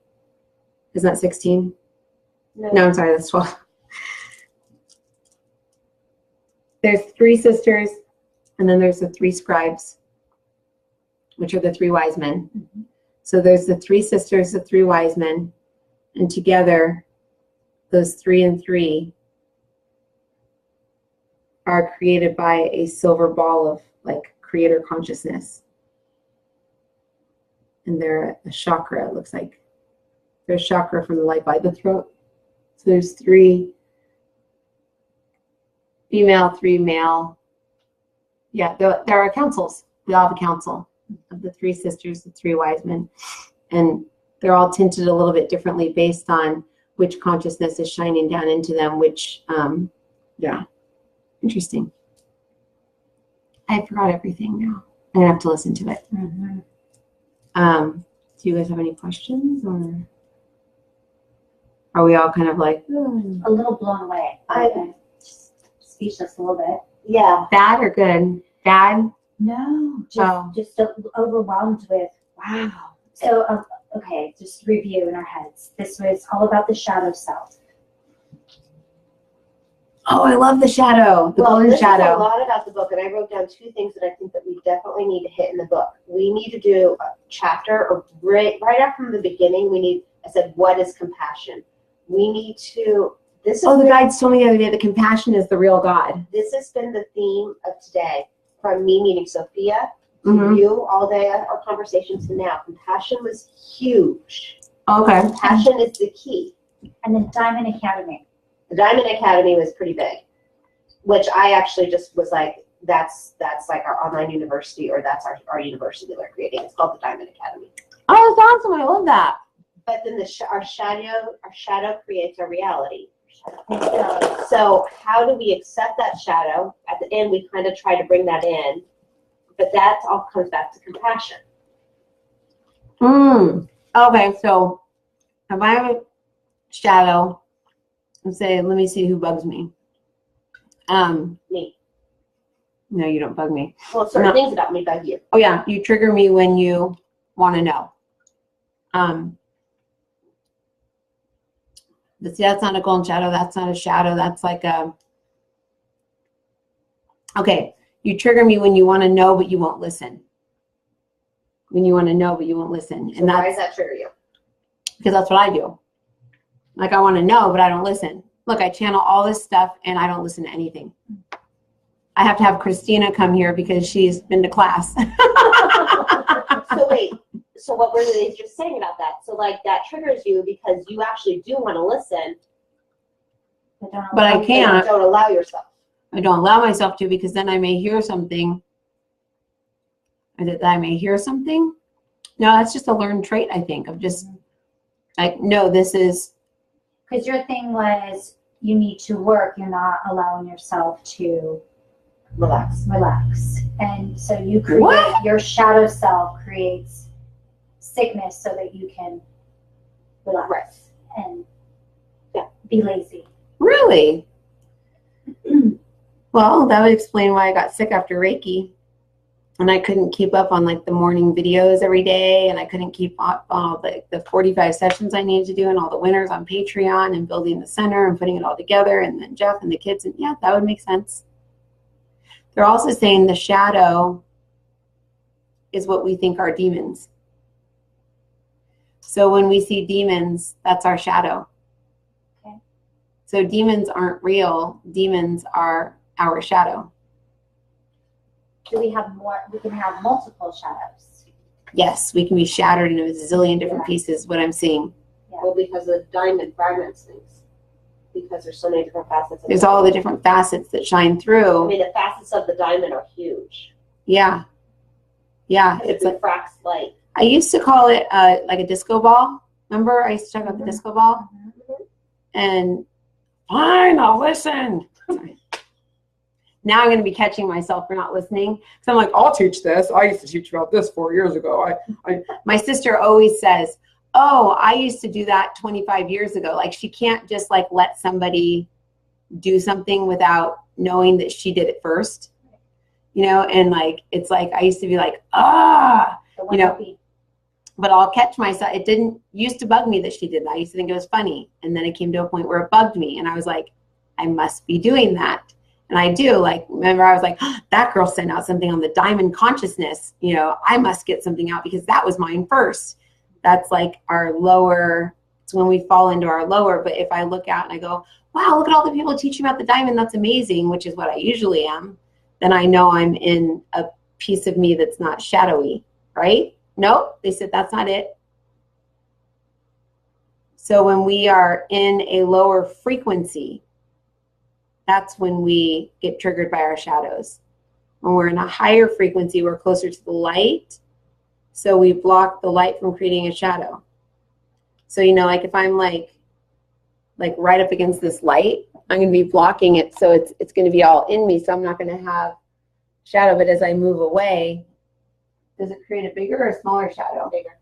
Isn't that 16? No, I'm sorry, that's 12. There's 3 sisters, and then there's the 3 scribes, which are the 3 wise men. Mm-hmm. So there's the 3 sisters, the 3 wise men, and together, those 3 and 3 are created by a silver ball of like creator consciousness. And they're a chakra, it looks like. They're a chakra from the light by the throat. So there's 3 female, 3 male. Yeah, there are councils. We all have a council of the 3 sisters, the 3 wise men. And they're all tinted a little bit differently based on which consciousness is shining down into them, which, yeah, interesting. I forgot everything now. I'm gonna have to listen to it. Mm-hmm. Do you guys have any questions, or are we all kind of like A little blown away. I'm just speechless a little bit. Yeah. bad or good? Bad? No, Oh. just overwhelmed with wow. So okay, just review in our heads. This was all about the shadow self. Oh, I love the shadow, the golden this shadow. is a lot about the book, and I wrote down 2 things that I think that we definitely need to hit in the book. We need to do a chapter, or right up from the beginning, I said, what is compassion? We need to, The guides told me the other day that compassion is the real God. This has been the theme of today, from me meeting Sophia, to Mhm. you all day, our conversations to now. Compassion was huge. Okay. Compassion is the key. And the Diamond Academy. The Diamond Academy was pretty big, which I actually just was like, that's like our online university, or that's our university that we're creating. It's called the Diamond Academy. Oh, that's awesome. I love that. But then our shadow creates our reality. So how do we accept that shadow? At the end, we kind of try to bring that in, but that all comes back to compassion. Okay, so if I have a shadow, and say, let me see who bugs me. Me. No, you don't bug me. Well, certain things about me bug you. Oh yeah, you trigger me when you want to know. But see, that's not a golden shadow. That's not a shadow. That's like a. Okay, you trigger me when you want to know, but you won't listen. When you want to know, but you won't listen, So why does that trigger you? Because that's what I do. Like, I want to know, but I don't listen. Look, I channel all this stuff, and I don't listen to anything. I have to have Christina come here because she's been to class. So wait, so what were they just saying about that? So like that triggers you because you actually do want to listen, But I can't. Don't allow yourself. I don't allow myself to, because then I may hear something. I may hear something. No, that's just a learned trait, I think, of just like, no, this is. Because your thing was you need to work. You're not allowing yourself to Relax. And so you create your shadow self creates sickness so that you can relax and be lazy. Really? Well, that would explain why I got sick after Reiki. And I couldn't keep up on like the morning videos every day, and I couldn't keep up on all the 45 sessions I needed to do and all the winners on Patreon and building the center and putting it all together, and then Jeff and the kids. And yeah, that would make sense. They're also saying the shadow is what we think are demons. So when we see demons, that's our shadow. Okay. So demons aren't real. Demons are our shadow. Do we have more? We can have multiple shadows. Yes, we can be shattered into a zillion different pieces, what I'm seeing. Yeah. Well, because of diamond fragments things. Because there's so many different facets. There's all the different facets that shine through. I mean, the facets of the diamond are huge. Yeah. Yeah. It refracts light. I used to call it like a disco ball. Remember, I used to talk about the disco ball? Mm-hmm. And fine, I'll listen. Sorry. Now I'm going to be catching myself for not listening. So I'm like, I'll teach this. I used to teach about this 4 years ago. My sister always says, oh, I used to do that 25 years ago. Like, she can't just like let somebody do something without knowing that she did it first. You know, and like, it's like, I used to be like, you know, but I'll catch myself. It didn't used to bug me that she did that. I used to think it was funny. And then it came to a point where it bugged me. And I was like, I must be doing that. And I do, like, remember I was like, oh, that girl sent out something on the diamond consciousness. You know, I must get something out because that was mine first. That's like our lower, it's when we fall into our lower. But if I look out and I go, wow, look at all the people teaching about the diamond. That's amazing, which is what I usually am. Then I know I'm in a piece of me that's not shadowy, right? Nope, they said that's not it. So when we are in a lower frequency, that's when we get triggered by our shadows. When we're in a higher frequency, we're closer to the light. So we block the light from creating a shadow. So, you know, like if I'm like right up against this light, I'm going to be blocking it. So it's going to be all in me. So I'm not going to have shadow. But as I move away, does it create a bigger or smaller shadow? Bigger.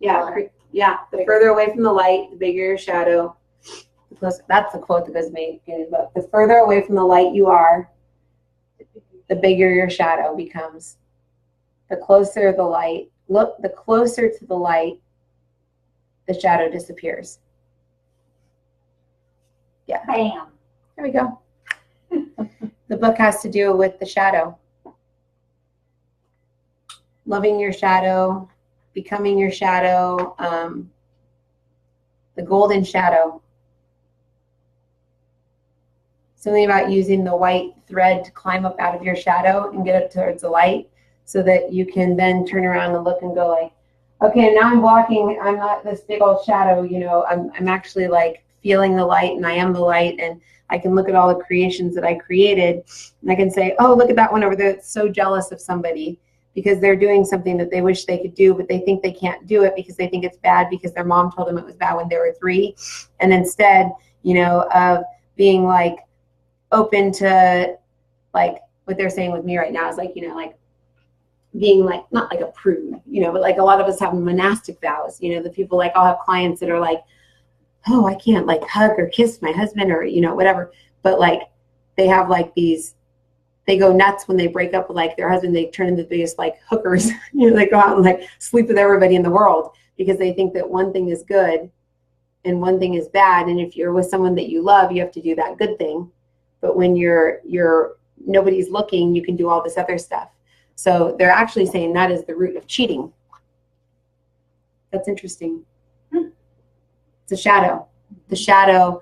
Yeah. Yeah. The further away from the light, the bigger your shadow. That's the quote that goes me. But the further away from the light you are, the bigger your shadow becomes. The closer the light, the closer to the light, the shadow disappears. Yeah. Bam. There we go. The book has to do with the shadow. Loving your shadow, becoming your shadow, the golden shadow. Something about using the white thread to climb up out of your shadow and get up towards the light so that you can then turn around and look and go like, okay, now I'm walking, I'm not this big old shadow, you know, I'm actually like feeling the light and I am the light, and I can look at all the creations that I created and I can say, oh, look at that one over there that's so jealous of somebody because they're doing something that they wish they could do, but they think they can't do it because they think it's bad because their mom told them it was bad when they were 3. And instead, you know, of being like, open to like what they're saying with me right now is like, you know, like being like, not like a prude, you know, but like a lot of us have monastic vows, you know, the people like I'll have clients that are like, oh, I can't like hug or kiss my husband or, you know, whatever. But like they have like these, they go nuts when they break up with like their husband, they turn into the biggest like hookers, you know, they go out and like sleep with everybody in the world because they think that one thing is good and one thing is bad. And if you're with someone that you love, you have to do that good thing. But when you're nobody's looking, you can do all this other stuff. So they're actually saying that is the root of cheating. That's interesting. It's a shadow. The shadow,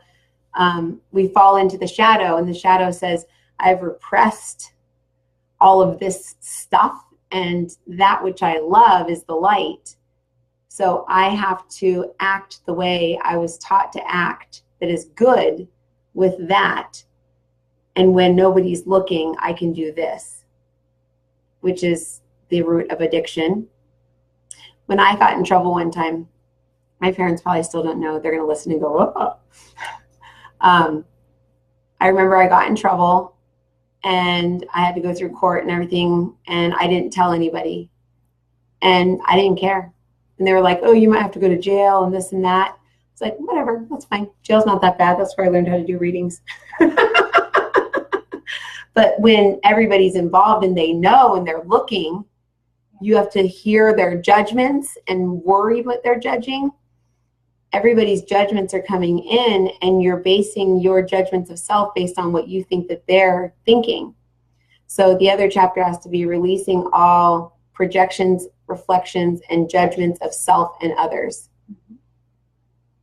we fall into the shadow, and the shadow says, I've repressed all of this stuff, and that which I love is the light. So I have to act the way I was taught to act that is good with that. And when nobody's looking, I can do this, which is the root of addiction. When I got in trouble one time, my parents probably still don't know. They're going to listen and go, oh. I remember I got in trouble and I had to go through court and everything, and I didn't tell anybody. And I didn't care. And they were like, oh, you might have to go to jail and this and that. It's like, whatever, that's fine. Jail's not that bad. That's where I learned how to do readings. But when everybody's involved and they know and they're looking, you have to hear their judgments and worry what they're judging. Everybody's judgments are coming in, and you're basing your judgments of self based on what you think that they're thinking. So the other chapter has to be releasing all projections, reflections, and judgments of self and others.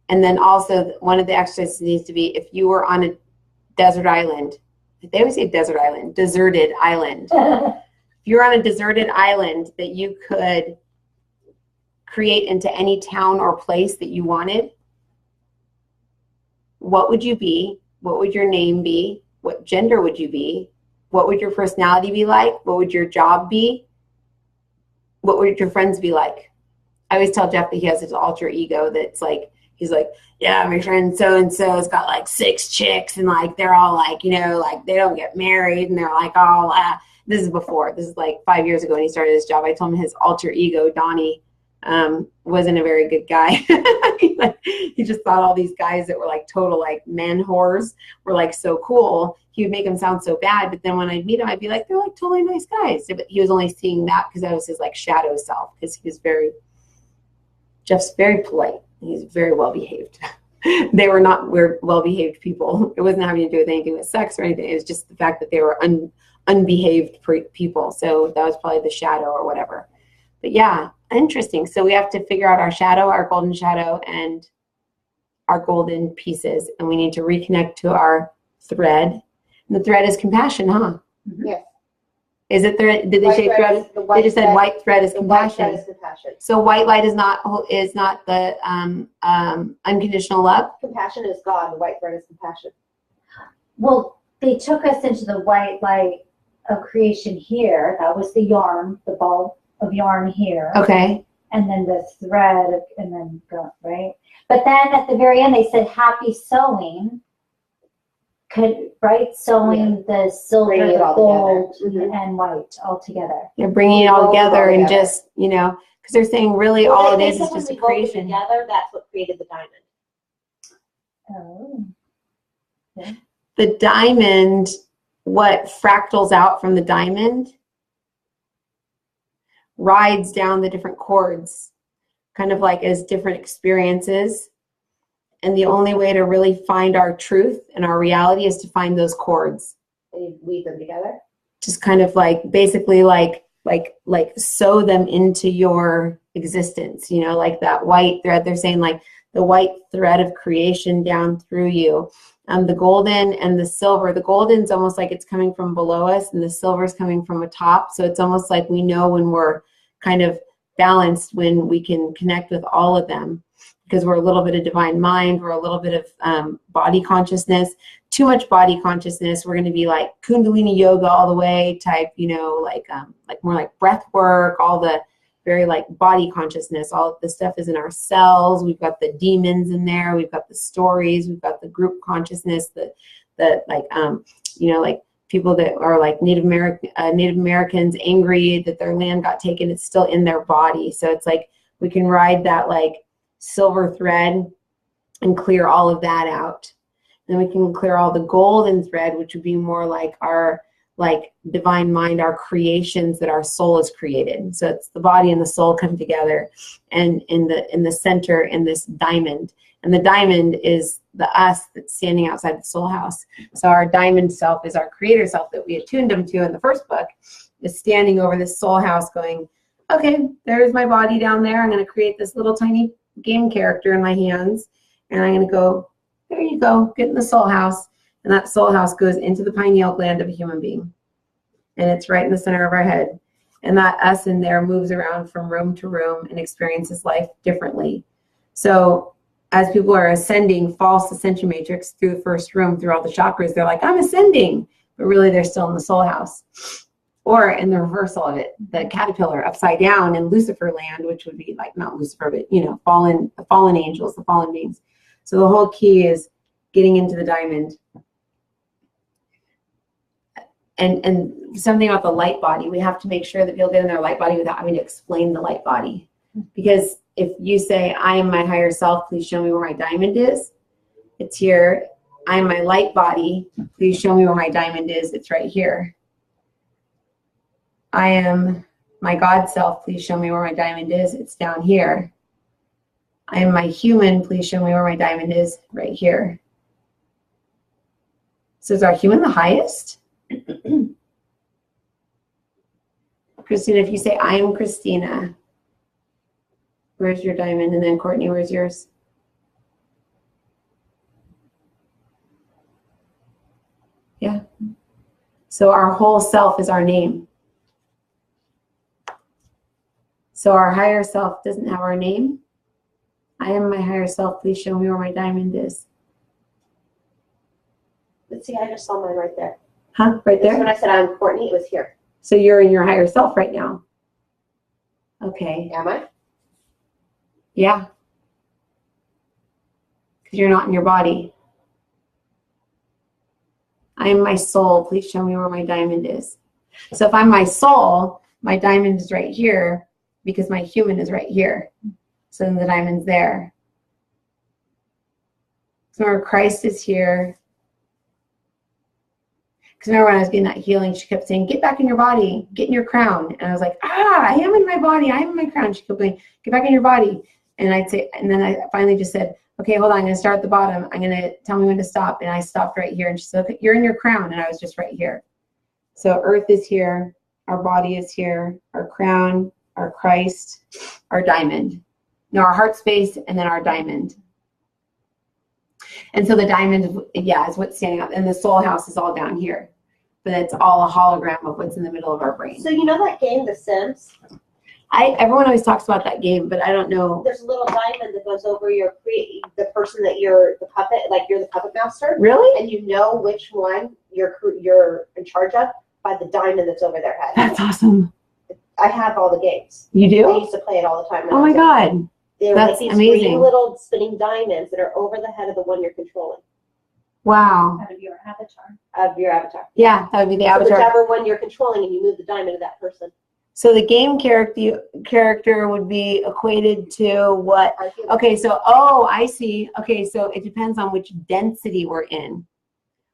And then also one of the exercises needs to be, if you were on a desert island, they always say desert island, deserted island. If you're on a deserted island that you could create into any town or place that you wanted, what would you be? What would your name be? What gender would you be? What would your personality be like? What would your job be? What would your friends be like? I always tell Jeff that he has his alter ego that's like, he's like, yeah, my friend so-and-so has got like 6 chicks, and like, they're all like, you know, like they don't get married, and they're like all, this is before, this is like 5 years ago when he started his job. I told him his alter ego, Donnie, wasn't a very good guy. He just thought all these guys that were like total like men whores were like so cool. He would make them sound so bad, but then when I'd meet him, I'd be like, they're like totally nice guys. But he was only seeing that because that was his like shadow self, because he was Jeff's very polite. He's very well behaved. They were not weird, well behaved people. It wasn't having to do with anything with sex or anything. It was just the fact that they were unbehaved people. So that was probably the shadow or whatever. But yeah, interesting. So we have to figure out our shadow, our golden shadow, and our golden pieces. And we need to reconnect to our thread. And the thread is compassion, huh? Yes. Is it thread? Did they say thread? They just said white thread is compassion. White thread is compassion. So white light is not the unconditional love. Compassion is God. The white thread is compassion. Well, they took us into the white light of creation here. That was the yarn, the ball of yarn here. Okay. And then the thread, and then go, right? But then at the very end, they said happy sewing. Right? Sewing the silver, Bringing it the all gold, together. and white all together. You're bringing it all together and together. just, you know, because they're saying really Well, all it they is said when just a we wove it creation. Together, that's what created the diamond. Oh. The diamond, what fractals out from the diamond, rides down the different chords, kind of like as different experiences. And the only way to really find our truth and our reality is to find those chords. And you weave them together. Just kind of like, basically like sew them into your existence, you know, like that white thread. They're saying like the white thread of creation down through you. The golden and the silver. The golden's almost like it's coming from below us, and the silver's coming from atop. So it's almost like we know when we're kind of balanced, when we can connect with all of them, because we're a little bit of divine mind, we're a little bit of body consciousness. Too much body consciousness, we're going to be like Kundalini yoga all the way type, you know, like more like breath work, all the very like body consciousness. All of the stuff is in our cells. We've got the demons in there. We've got the stories. We've got the group consciousness. The like you know, like people that are like Native Americans angry that their land got taken. It's still in their body. So it's like we can ride that like silver thread and clear all of that out. Then we can clear all the golden thread, which would be more like our like divine mind, our creations that our soul has created. So it's the body and the soul come together, and in the center in this diamond. And the diamond is the us that's standing outside the soul house. So our diamond self is our creator self that we attuned them to in the first book, is standing over this soul house going, okay, there's my body down there. I'm going to create this little tiny game character in my hands, and I'm going to go, there you go, get in the soul house. And that soul house goes into the pineal gland of a human being. And it's right in the center of our head. And that us in there moves around from room to room and experiences life differently. So as people are ascending false ascension matrix through the first room, through all the chakras, they're like, I'm ascending. But really they're still in the soul house. Or in the reversal of it, the caterpillar upside down in Lucifer land, which would be like, not Lucifer, but, you know, the fallen angels, the fallen beings. So the whole key is getting into the diamond. And something about the light body, we have to make sure that people get in their light body without having to explain the light body. Because if you say, I am my higher self, please show me where my diamond is, it's here, I am my light body. Please show me where my diamond is. It's right here. I am my God self. Please show me where my diamond is. It's down here. I am my human. Please show me where my diamond is. Right here. So is our human the highest? Christina, if you say, I am Christina, where's your diamond? And then Courtney, where's yours? Yeah. So our whole self is our name. So our higher self doesn't have our name. I am my higher self. Please show me where my diamond is. But see, I just saw mine right there. Huh? Right there? When I said I'm Courtney, it was here. So you're in your higher self right now. Okay. Am I? Yeah. Because you're not in your body. I am my soul. Please show me where my diamond is. So if I'm my soul, my diamond is right here because my human is right here. So then the diamond's there. So remember, Christ is here. Because remember when I was getting that healing, she kept saying, get back in your body, get in your crown. And I was like, I am in my body, I am in my crown. She kept going, get back in your body. And I'd say, and then I finally just said, okay, hold on, I'm going to start at the bottom. I'm going to tell me when to stop. And I stopped right here. And she said, okay, you're in your crown. And I was just right here. So earth is here. Our body is here. Our crown, our Christ, our diamond. No, our heart space, and then our diamond. And so the diamond, yeah, is what's standing up. And the soul house is all down here. But it's all a hologram of what's in the middle of our brain. So you know that game, The Sims? Everyone always talks about that game, but I don't know. There's a little diamond that goes over the person that you're the puppet, like you're the puppet master. Really? And you know which one you're in charge of by the diamond that's over their head. That's awesome. I have all the games. You do? I used to play it all the time. Oh my God. They're That's like these amazing. green little spinning diamonds that are over the head of the one you're controlling. Wow. Out of your avatar. Of your avatar. Yeah, that would be the So avatar. whichever one you're controlling, and you move the diamond to that person. So the game character would be equated to what? Our human. Okay, so, oh, I see. Okay, so it depends on which density we're in,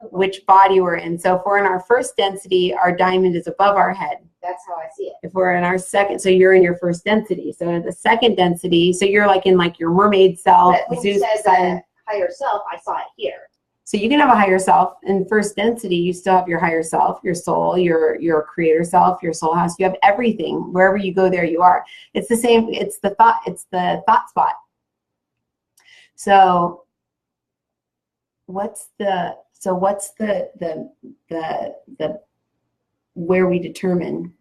which body we're in. So if we're in our first density, our diamond is above our head. That's how I see it. If we're in our second, so you're in your first density. So in the second density, so you're like in like your mermaid self. But when you said that higher self, I saw it here. So you can have a higher self. In first density, you still have your higher self, your soul, your creator self, your soul house. You have everything. Wherever you go, there you are. It's the same. It's the thought spot. So what's the where we determine?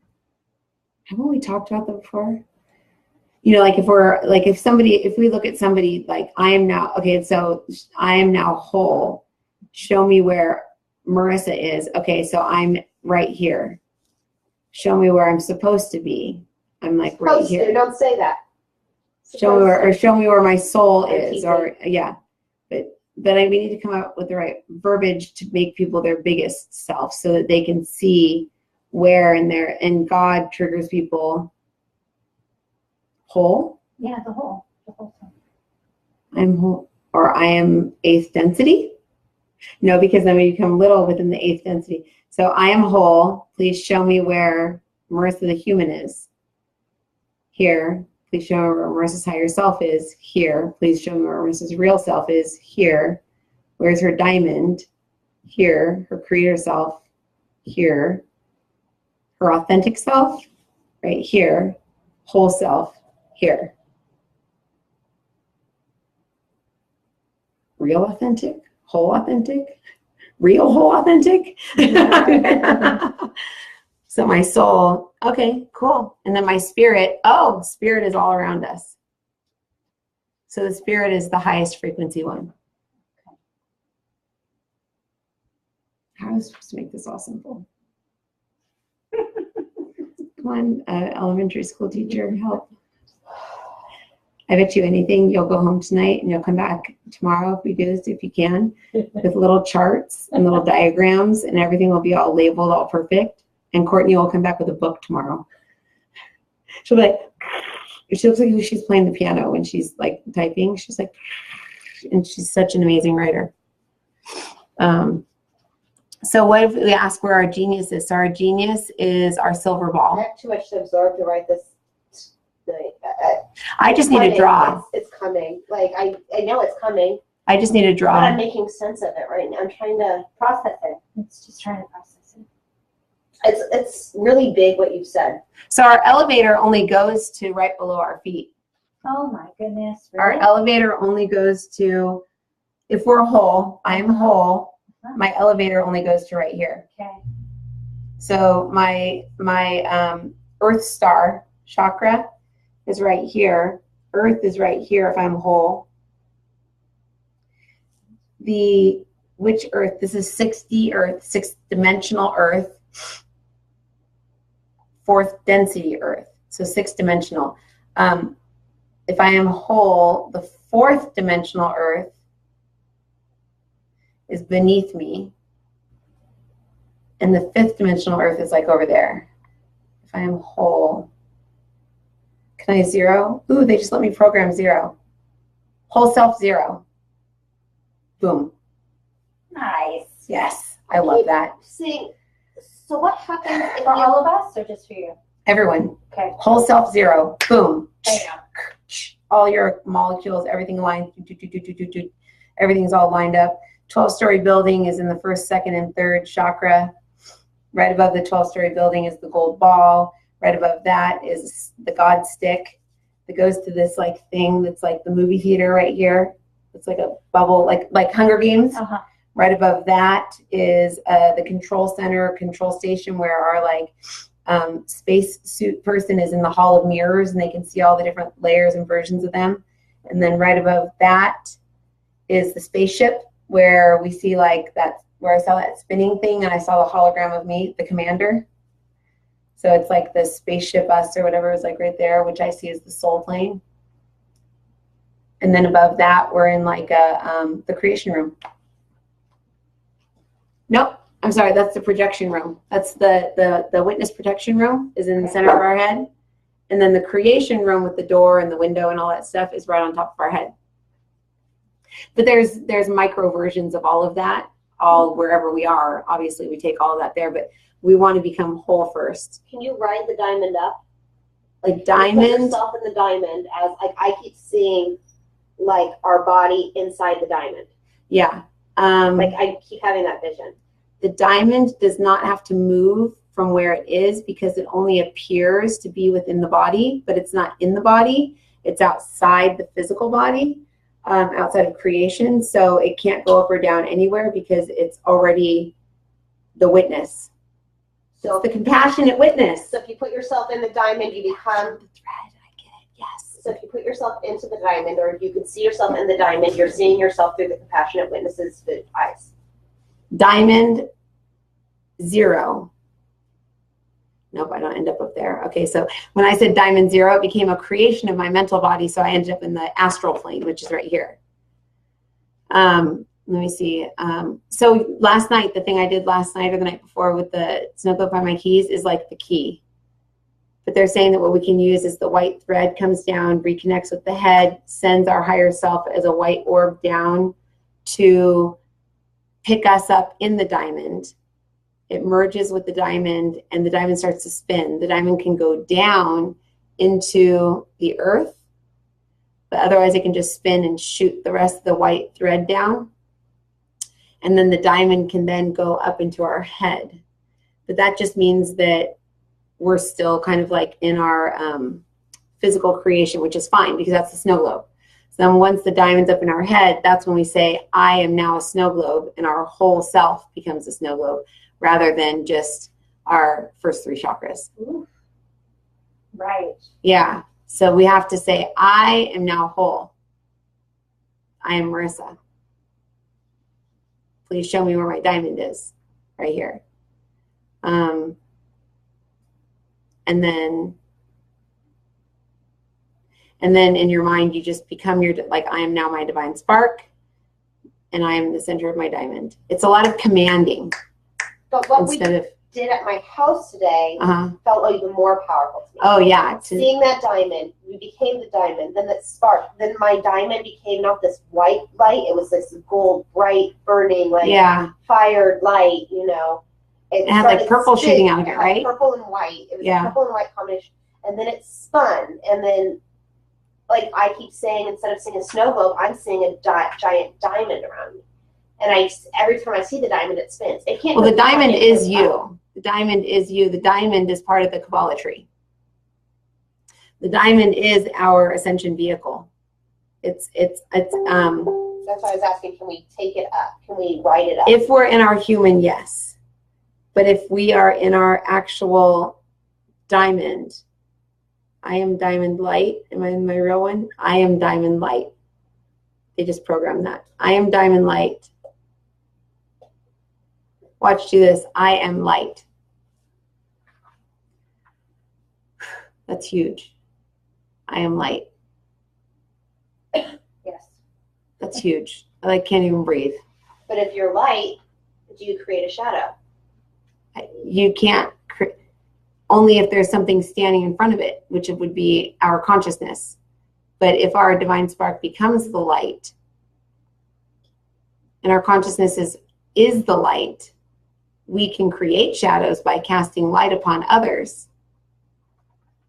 Haven't we talked about that before? You know, like if we look at somebody like I am now, okay, so I am now whole. Show me where Marissa is. Okay, so I'm right here. Show me where I'm supposed to be. I'm like right Supposed here. to, don't say that. Show me where my soul is, keep or yeah. But we need to come up with the right verbiage to make people their biggest self, so that they can see where and God triggers people whole. Yeah, the whole thing. I'm whole, or I am eighth density. No, because then we become little within the eighth density. So I am whole. Please show me where Marissa the human is. Here. Please show me where Marissa's higher self is. Here. Please show me where Marissa's real self is. Here. Where's her diamond? Here. Her creator self. Here. Her authentic self. Right here. Whole self. Here. Real authentic. Whole authentic, real whole authentic. So my soul, okay, cool. And then my spirit, spirit is all around us. So the spirit is the highest frequency one. How am I supposed to make this all simple? Come on, elementary school teacher, help. I bet you anything, you'll go home tonight and you'll come back tomorrow if we do this, if you can, with little charts and little diagrams, and everything will be all labeled, all perfect. And Courtney will come back with a book tomorrow. She'll be like, she looks like she's playing the piano when she's like typing. She's like, and she's such an amazing writer. So what if we ask where our genius is? So our genius is our silver I ball. have too much to absorb to write this tonight. I just need to draw. It's coming. Like, I know it's coming, I just need to but I'm draw. making sense of it right now. I'm trying to process it. It's just trying to process it. It's really big what you've said. So our elevator only goes to right below our feet. Oh my goodness. Our Really? elevator only goes to, if we're whole, I'm whole, my elevator only goes to right here. Okay. So my Earth star chakra is right here. Earth is right here if I'm whole. Which Earth? This is 6D Earth, 6th dimensional Earth, 4th density Earth. So 6th dimensional. If I am whole, the 4th dimensional Earth is beneath me. And the 5th dimensional Earth is like over there. If I am whole, can I 0? Ooh, they just let me program 0. Whole self 0. Boom. Nice. Yes, I love that. See, so what happens if For all of us or just for you? Everyone, Okay. whole self 0. Boom. There you go. All your molecules, everything aligned. Everything's all lined up. 12-story building is in the 1st, 2nd, and 3rd chakra. Right above the 12-story building is the gold ball. Right above that is the God stick that goes to this like thing that's like the movie theater right here. It's like a bubble, like Hunger Games. Uh-huh. Right above that is the control center, control station, where our like space suit person is in the hall of mirrors, and they can see all the different layers and versions of them. And then right above that is the spaceship, where we see like that, where I saw that spinning thing, and I saw the hologram of me, the commander. So it's like the spaceship us or whatever is like right there, which I see as the soul plane. And then above that, we're in like the creation room. Nope, I'm sorry, that's the projection room. That's the witness protection room is in the center of our head. And then the creation room with the door and the window and all that stuff is right on top of our head. But there's micro versions of all of that, all wherever we are. Obviously, we take all of that there, but we want to become whole first. Can you ride the diamond up? Like Put diamond. yourself in the diamond as like I keep seeing like our body inside the diamond. Yeah. Like I keep having that vision. The diamond does not have to move from where it is because it only appears to be within the body, but it's not in the body. It's outside the physical body, outside of creation. So it can't go up or down anywhere because it's already the witness. So it's the compassionate witness. So if you put yourself in the diamond, you become the thread. I get it. Yes. So if you put yourself into the diamond, or if you can see yourself in the diamond, you're seeing yourself through the compassionate witness's eyes. Diamond 0. Nope, I don't end up there. Okay, so when I said diamond 0, it became a creation of my mental body, so I ended up in the astral plane, which is right here. Let me see. So last night, the thing I did last night or the night before with the snow globe on my keys is like the key. But they're saying that what we can use is the white thread comes down, reconnects with the head, sends our higher self as a white orb down to pick us up in the diamond. It merges with the diamond, and the diamond starts to spin. The diamond can go down into the earth, but otherwise it can just spin and shoot the rest of the white thread down. And then the diamond can then go up into our head. But that just means that we're still kind of like in our physical creation, which is fine because that's the snow globe. So then once the diamond's up in our head, that's when we say, I am now a snow globe, and our whole self becomes a snow globe rather than just our first 3 chakras. Ooh. Right. Yeah. So we have to say, I am now whole. I am Marissa. Please show me where my diamond is. Right here. And then in your mind, you just become like, I am now my divine spark, and I am the center of my diamond. It's a lot of commanding But what instead of did at my house today felt even more powerful to me. Oh yeah. Seeing that diamond, we became the diamond, then that spark, then my diamond became not this white light, it was this gold, bright, burning, like fired light, you know. It had like purple shooting out of it, right? Purple and white. It was a purple and white combination. And then it spun, and then, like I keep saying, instead of seeing a snow globe, I'm seeing a giant diamond around me. And every time I see the diamond, it spins. It can't. Well, the diamond is you. The diamond is you. The diamond is part of the Kabbalah tree. The diamond is our ascension vehicle. It's That's why I was asking, can we take it up? Can we write it up? If we're in our human, yes. But if we are in our actual diamond, I am diamond light. Am I in my real one? I am diamond light. They just programmed that. I am diamond light. Watch, do this. I am light. That's huge. I am light. Yes. That's huge. I can't even breathe. But if you're light, do you create a shadow? You can't, only if there's something standing in front of it, which it would be our consciousness. But if our divine spark becomes the light, and our consciousness is the light, we can create shadows by casting light upon others,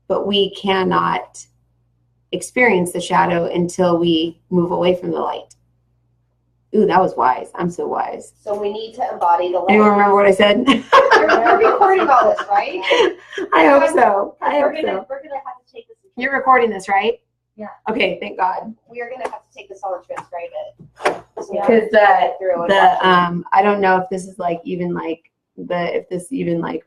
but we cannot experience the shadow until we move away from the light. Ooh, that was wise. I'm so wise. So we need to embody the light. Anyone remember what I said? You're recording all this, right? I hope so. We're gonna have to take this. You're recording this, right? Yeah. Okay, thank God. We are gonna have to take this all and transcribe it. Because I don't know if this is like even like if this even like